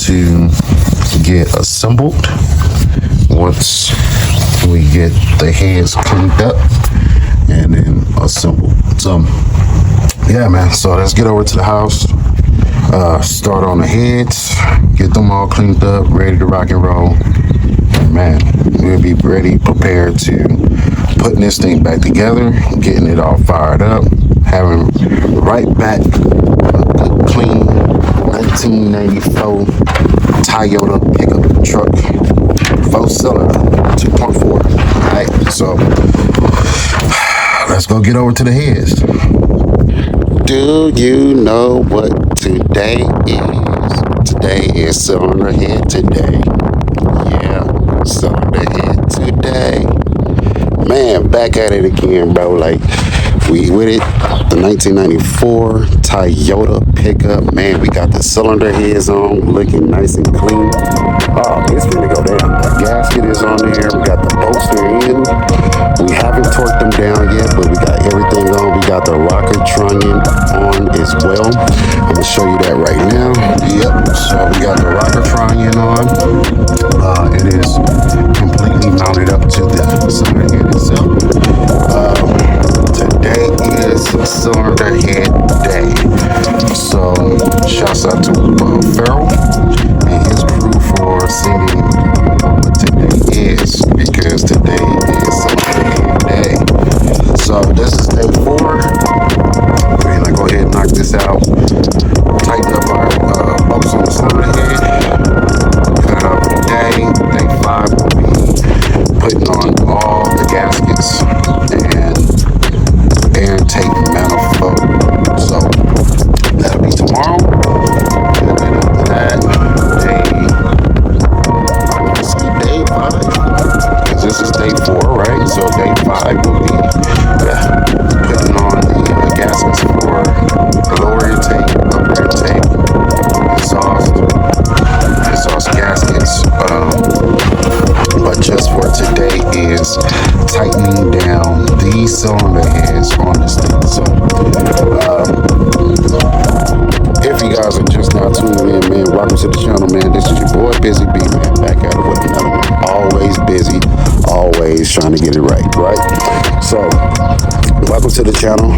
to get assembled once we get the heads cleaned up and then assembled. So yeah, man, so let's get over to the house, start on the heads, get them all cleaned up, ready to rock and roll. And man, we'll be ready, prepared to putting this thing back together, getting it all fired up, having right back a good clean 1994 Toyota pickup truck, 4-cylinder, 2.4. Alright, so let's go get over to the heads. Do you know what today is? Today is cylinder head today. Yeah, cylinder head today. Man, back at it again, bro. Like, we with it. The 1994 Toyota pickup. Man, we got the cylinder heads on, looking nice and clean. Oh, it's gonna go down. The gasket is on there. We got the bolster in. We haven't torqued them down yet, but we got everything on. We got the rocker trunnion on as well. I'm gonna show you that right now. Yep. So we got the rocker trunnion on. It is completely mounted up to the cylinder head itself. Today is cylinder head day. So shouts out to Farrell and his crew for sending what today is, because today is cylinder head day. So this is day 4. We're gonna go ahead and knock this out, tighten up our bolts on the cylinder head, cut it out for the day. Day 5 will be putting on all the gaskets and air intake manifold. So that'll be tomorrow. And then after that, day 5. Because this is day 4, right? So day 5 will be putting on the gaskets for the lower intake, upper intake, exhaust gaskets. But just for today is tightening down these cylinder heads on this thing. So if you guys are just now tuning in, man, welcome to the channel, man. This is your boy Busy B, man, back at it with another one. Always busy, always trying to get it right? So welcome to the channel.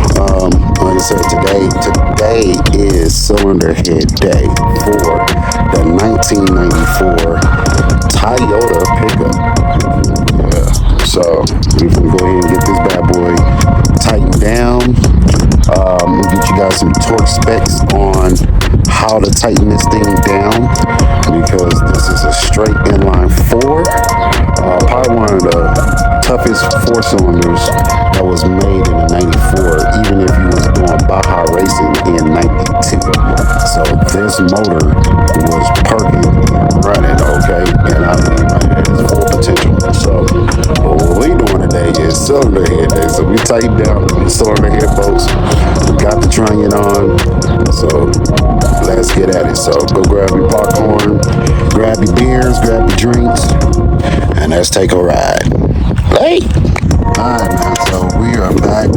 Like I said, today is cylinder head day for the 1994 Toyota pickup. Yeah, so we can go ahead and get this bad boy tightened down. We'll get you guys some torque specs on how to tighten this thing down, because this is a straight inline 4. Probably one of the toughest 4-cylinders that was made in the 94, even if you was doing Baja racing in 92. So this motor was perking and running, okay? And I mean, like, it has full potential. So what we doing today is cylinder head day. So we tightened down the cylinder head bolts. We got the trunnion on. So let's get at it. So go grab your popcorn, grab your beers, grab your drinks, and let's take a ride. Hey! Alright, man, so we are back.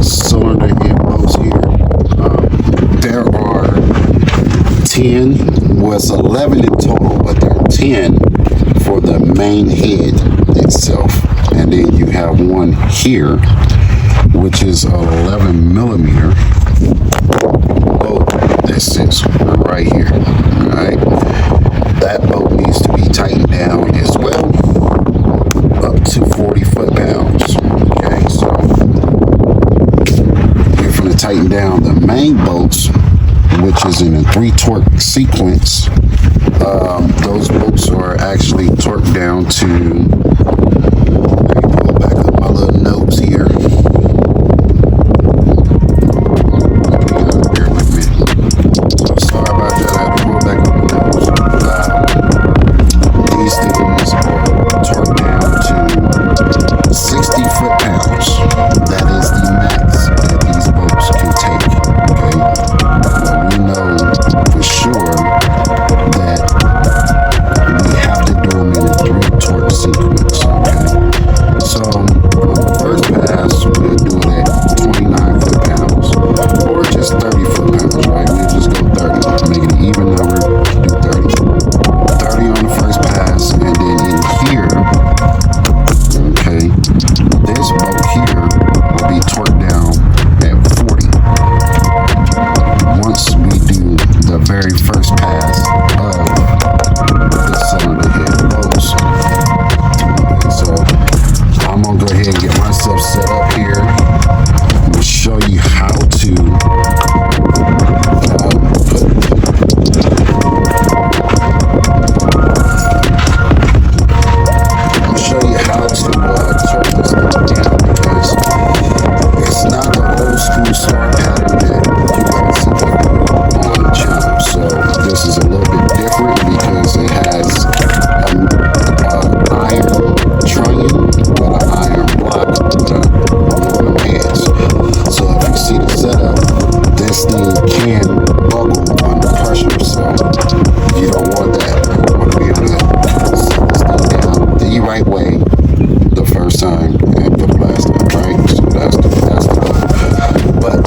Cylinder head bolts here. There are 10, well, it's 11 in total, but there are 10 for the main head itself. And then you have one here, which is 11 millimeter bolt that sits right here. All right, that bolt needs to be tightened down as well. tighten down the main bolts, which is in a 3 torque sequence. Those bolts are actually torqued down to, let me pull back up my little notes here. Bear with me. So sorry about that, I had to pull back up my notes. These things are torqued down to 60 foot-pounds. That is the max that these boats can take, okay? But we know for sure that we have to do them in a 3 torque sequence, okay? So on the first pass, we'll do it at 29 foot-pounds or just 30 foot-pounds, right? We'll just go 30, make it an even number, do 30. 30 on the first pass, and then in here, okay, this boat here will be torqued down at 40 once we do the very first pass of the cylinder head bolts. Okay, so I'm gonna go ahead and get myself set up here. I'm gonna show you how to torque this thing down, because it's not the old school star pattern that you guys see on the channel. So this is a little bit different because it has an iron triangle with an iron block with aluminum heads. So if you see the setup, this thing can bubble under pressure. So you don't want that. You want to be able to set this thing down the right way the first time and for the last time, right? So that's the goal. But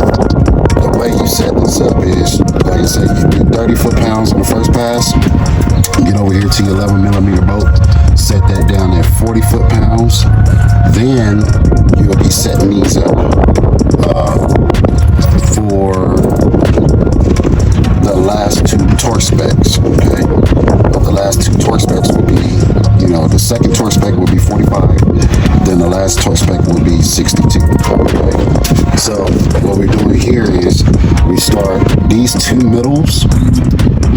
the way you set this up is, like I said, you do 30 foot-pounds on the first pass, get over here to your 11mm boat, set that down at 40 foot-pounds, then you'll be setting these up for the last 2 torque specs, okay? The last 2 torque specs will be, the second torque spec will be 45, then the last torque spec will be 62. Okay? So what we're doing here is we start these 2 middles,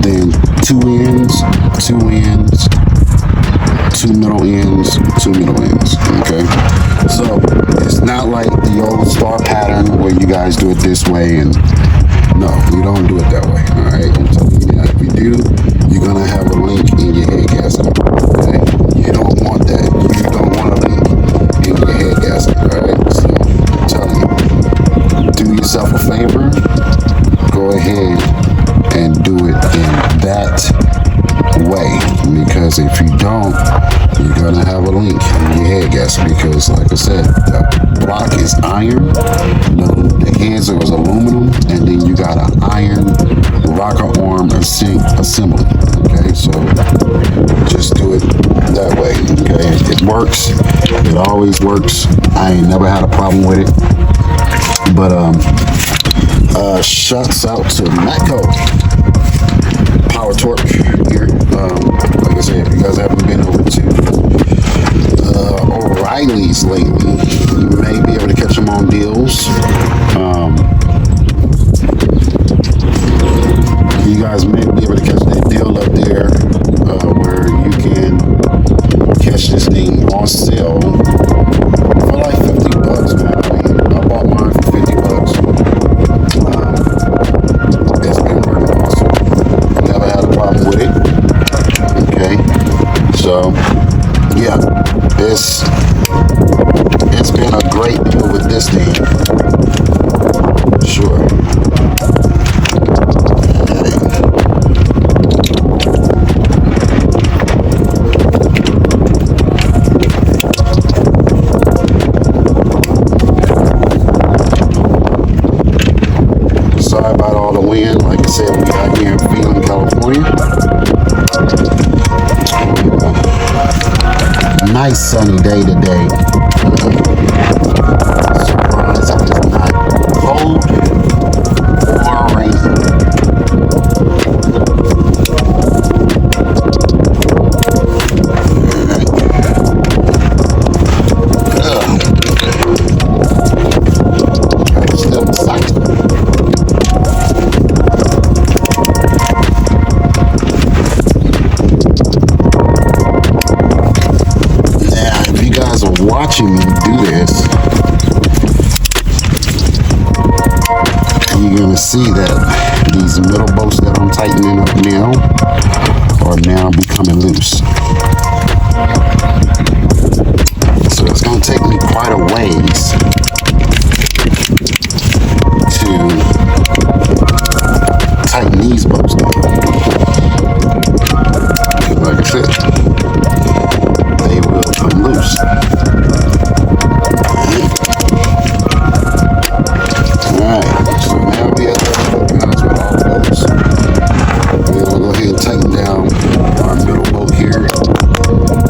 then 2 ends, 2 ends, 2 middle ends, 2 middle ends. Okay, so it's not like the old star pattern where you guys do it this way, and no, we don't do it that way. All right, I'm telling you now, if you do, you're gonna have a link in your head gasket. Okay, you don't want that. You don't want a link in your head gasket. All right, so I'm telling you, do yourself a favor. Go ahead and do it in that way, because if you don't, you're gonna have a link in your head gasket, because like I said, the block is iron, the heads are aluminum, and then you got an iron rocker arm assembly. Okay, so just do it that way. Okay, it works, it always works. I ain't never had a problem with it. But shouts out to Matco Power Torque here. Like I said, if you guys haven't been over to O'Reilly's lately, you may be able to catch them on deals. You guys may be able to catch that deal up there where you can catch this thing on sale for like $50, man. I mean, I bought mine for $50. It's been working awesome. Never had a problem with it. Okay, so yeah, it's been a great deal with this thing. Sure. Sorry about all the wind. Like I said, we out here in Phelan, California. Nice sunny day today. Surprised it is not cold or raining. Still excited. you're gonna see that these middle bolts that I'm tightening up now are now becoming loose. So it's gonna take me quite a ways to tighten these bolts down. Because like I said, they will come loose. Alright, so now we have 34 pounds with all bolts. We're gonna go ahead and tighten down our middle bolt here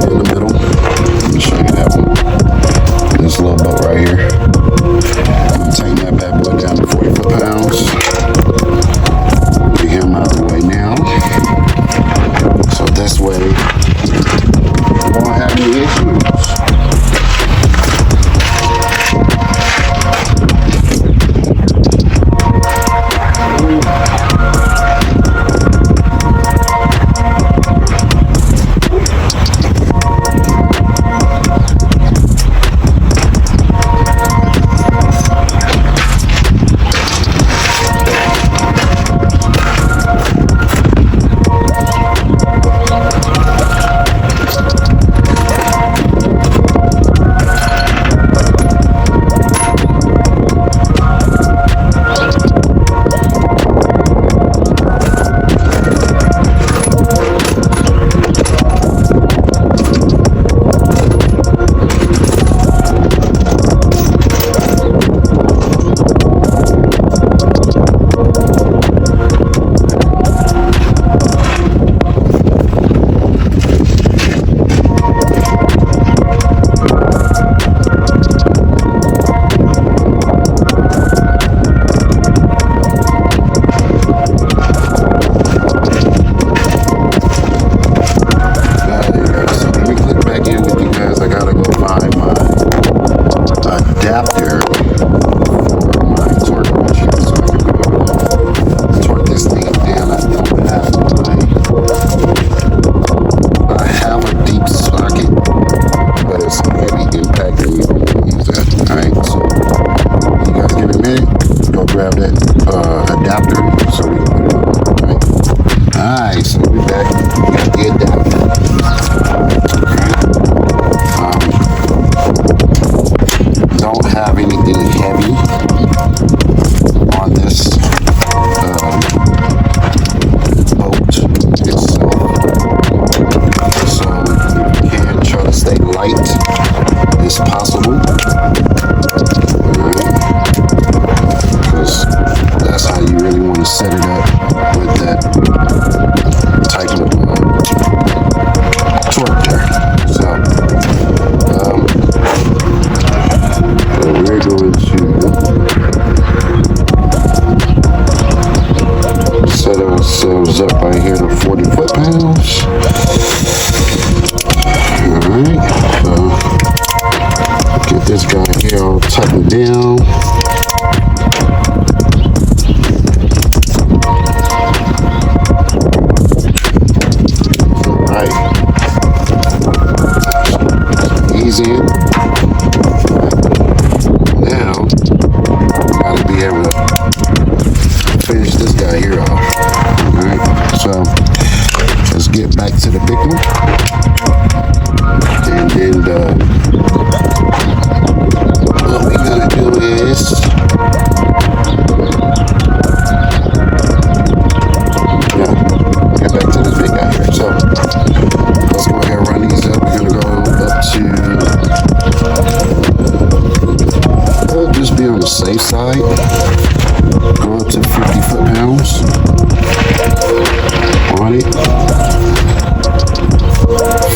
in the middle. Let me show you that one. This little bolt right here. I'm gonna tighten that bad boy down to 40 foot-pounds. Get him out of the way now. So this way, we won't have any issues. Up right here to 40 foot-pounds. Alright, so get this guy here all tightened down. Alright, ease in. Now, we gotta be able to finish this guy here off. Alright, so let's get back to the big one. And then what we're gonna do is get back to this big guy here. So let's go ahead and run these up. We're gonna go up to we'll just be on the safe side. Go up to 50 foot-pounds on it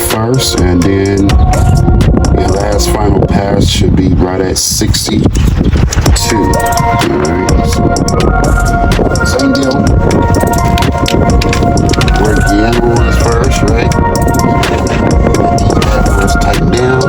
first, and then the last final pass should be right at 62. Alright, so same deal. Work the end ones first, right? That one's tightened down.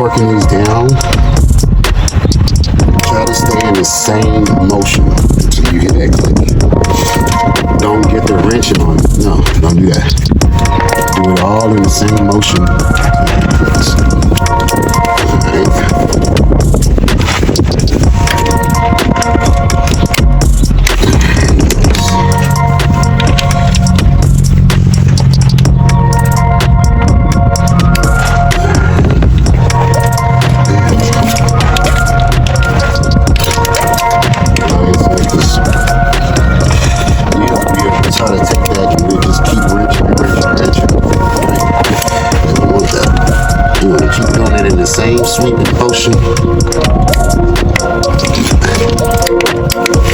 torquing these down, try to stay in the same motion until you hit that click. Don't get the wrenching on it. No, don't do that. Do it all in the same motion. Same sweeping motion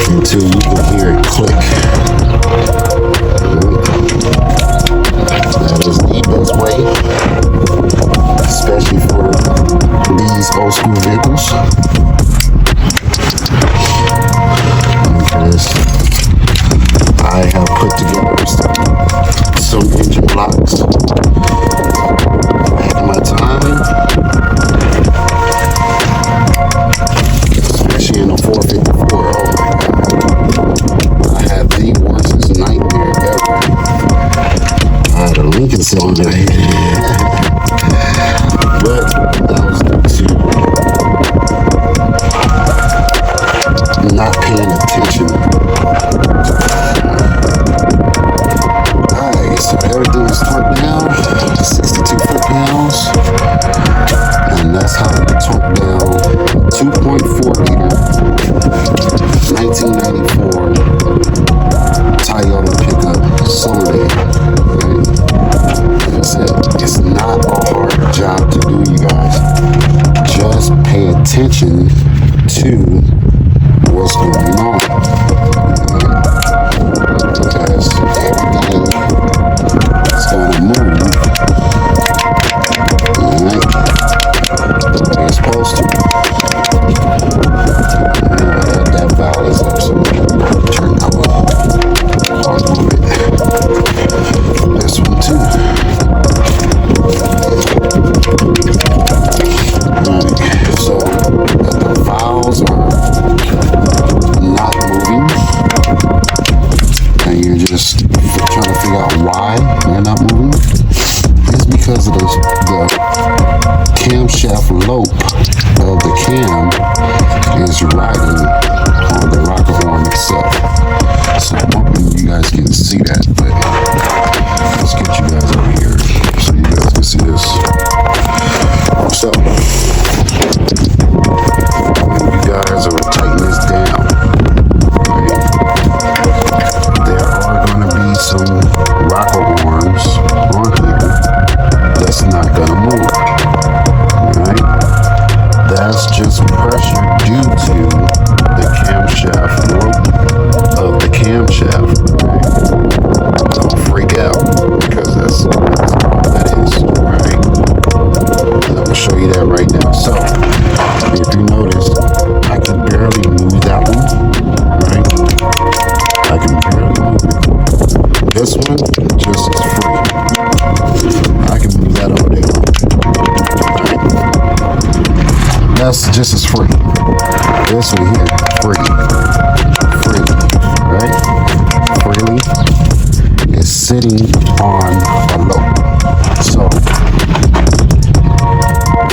until you can hear it click. That is the best way, especially for these old school vehicles, because I have put together some engine blocks back in my time. In the 454, oh my God. I had the worst nightmare ever. I had a Lincoln cylinder but that was due to not paying attention. Alright, so everything is torqued down, 62 foot-pounds, and that's how you torque down 2.4 liter 1994 Toyota pickup Soleil. Like I said, it's not a hard job to do, you guys. Just pay attention to what's going on, because everything is going to move, alright, the way it's supposed to. That valve is up, so turn that one. I'll move it. This one too. Alright, so the valves are not moving, and you're just trying to figure out why they're not moving. It's because of the camshaft lope of the cam is riding on the rocker arm itself. So I'm hoping you guys can see that, but let's get you guys over here so you guys can see this. So you guys are tighten this down. Okay. There are going to be some rocker arms on here that's not going to move. Alright? That's just pressure due to the camshaft rope of the camshaft. Right? Don't freak out, because that's all that is. Right? And I'm gonna show you that right now. So, if you notice, I can barely move that one. Right? I can barely move it. This one just is free. I can move that all day long. That's just as free. This one here, free, right? Freely. It's sitting on a lope. So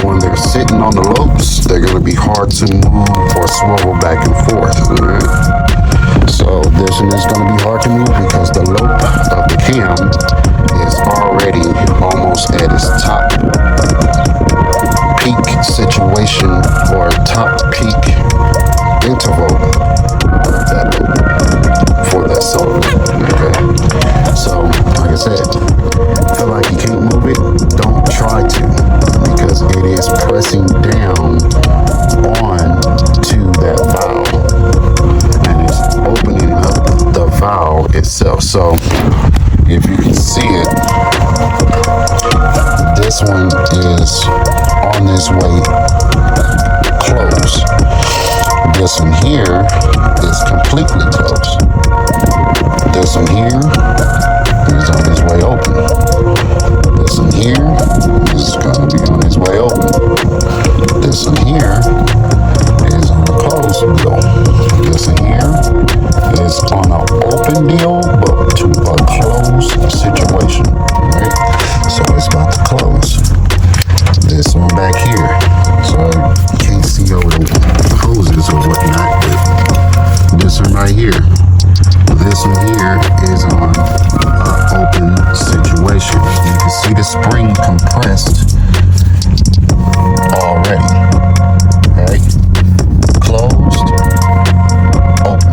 when they're sitting on the lopes, they're going to be hard to move or swivel back and forth. Right? So this one is going to be hard to move because the lope of the cam is already almost at its top peak situation, or top peak interval of that loop for that cylinder. Okay, so like I said, feel like you can't move it, don't try to, because it is pressing down on to that valve, and it's opening up the valve itself. So if you can see it, this one is on this way closed. This one here is completely closed. This one here is on his way open. This one here is going to be on his way open. the spring compressed already. Okay, closed, open.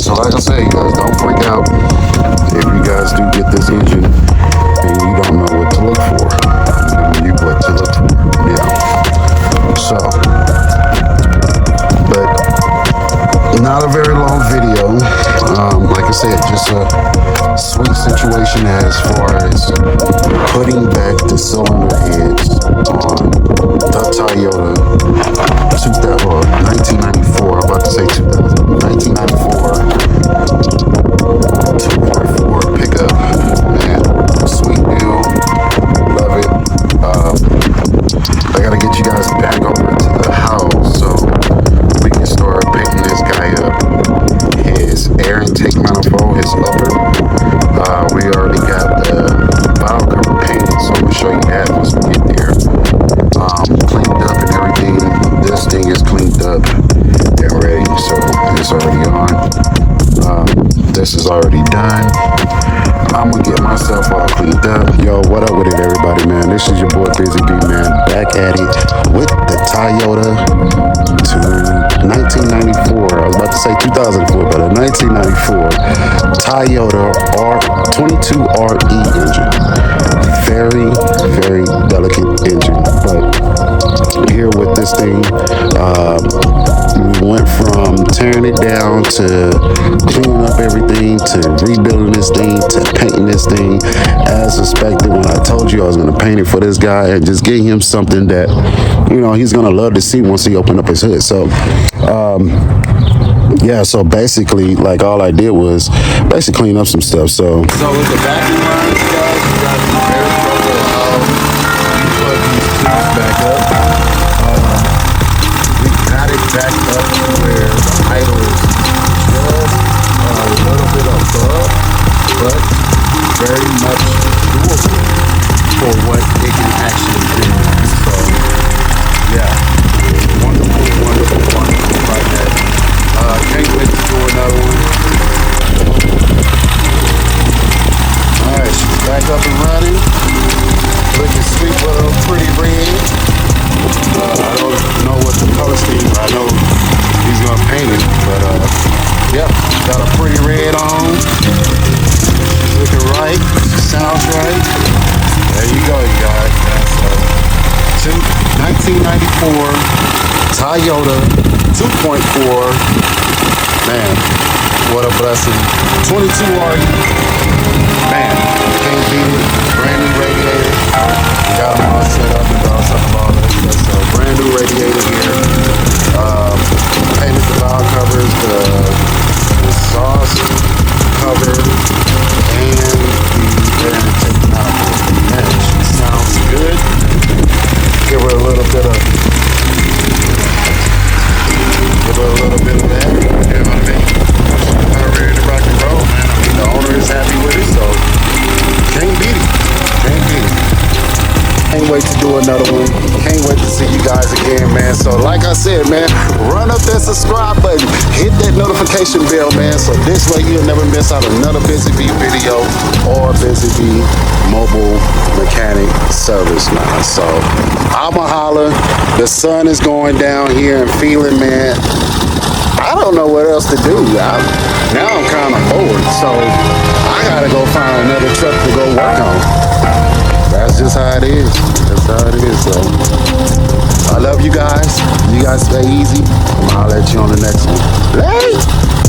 So like I say, you guys, don't freak out if you guys do get this engine and you don't know what to look for. What to look for. Yeah. So, but not a very long video. Like I said, just a sweet situation as far as putting back the cylinder heads on the Toyota 1994. I'm about to say 2000. 1994 2.4 pickup. Man, sweet deal. Love it. I gotta get you guys back over to the house so we can start painting this guy up. His air intake manifold, his upper. We already got the valve cover painted, so I'm gonna show you that once we get there. Cleaned up and everything. This thing is cleaned up and ready, so it's already on. This is already done. I'm gonna get myself all cleaned up. Yo, what up with it, everybody, man? This is your boy Busy B, man, back at it with the Toyota 1994. I was about to say 2004, but a 1994 Toyota R22RE engine. Very, very delicate engine, but here with this thing, we went from tearing it down to cleaning up everything to rebuilding this thing to painting this thing as expected. When I told you I was going to paint it for this guy and just get him something that, you know, he's going to love to see once he opened up his hood. So yeah, so basically, like, all I did was basically clean up some stuff. So with the vacuum lines, guys, you got to be very careful how you plug these tubes back up. We got it back up to where the idle is just a little bit above, but very much doable for what it can actually do. So yeah, wonderful project. Can't wait to do another one. Alright, she's back up and running. Looking sweet with a pretty red. I don't know what the color scheme, I know he's gonna paint it, but yep, got a pretty red on. Looking right, sounds right. There you go, you guys. That's 1994 Toyota 2.4. Man, what a blessing. 22RE. Man, can't beat it. Brand new radiator. We got them all set up and all stuff about that stuff. So brand new radiator here. Painted the valve covers, the exhaust cover, and the air intake manifold. Man, she sounds good. Give her a little bit of that. You know what I mean? I'm ready to rock and roll, man. I mean, the owner is happy with it, so can't beat it. Can't beat it. Can't wait to do another one. Can't wait to see you guys again, man. So like I said, man, run up that subscribe button. Hit that notification bell, man. So this way you'll never miss out another Busy B video or Busy B mobile mechanic service, man. So I'ma holler. The sun is going down here and feeling, man. I don't know what else to do. Now I'm kind of bored, so I gotta go find another truck to go work on. That's just how it is. That's how it is. So I love you guys. You guys stay easy. I'll let you on the next one. Late.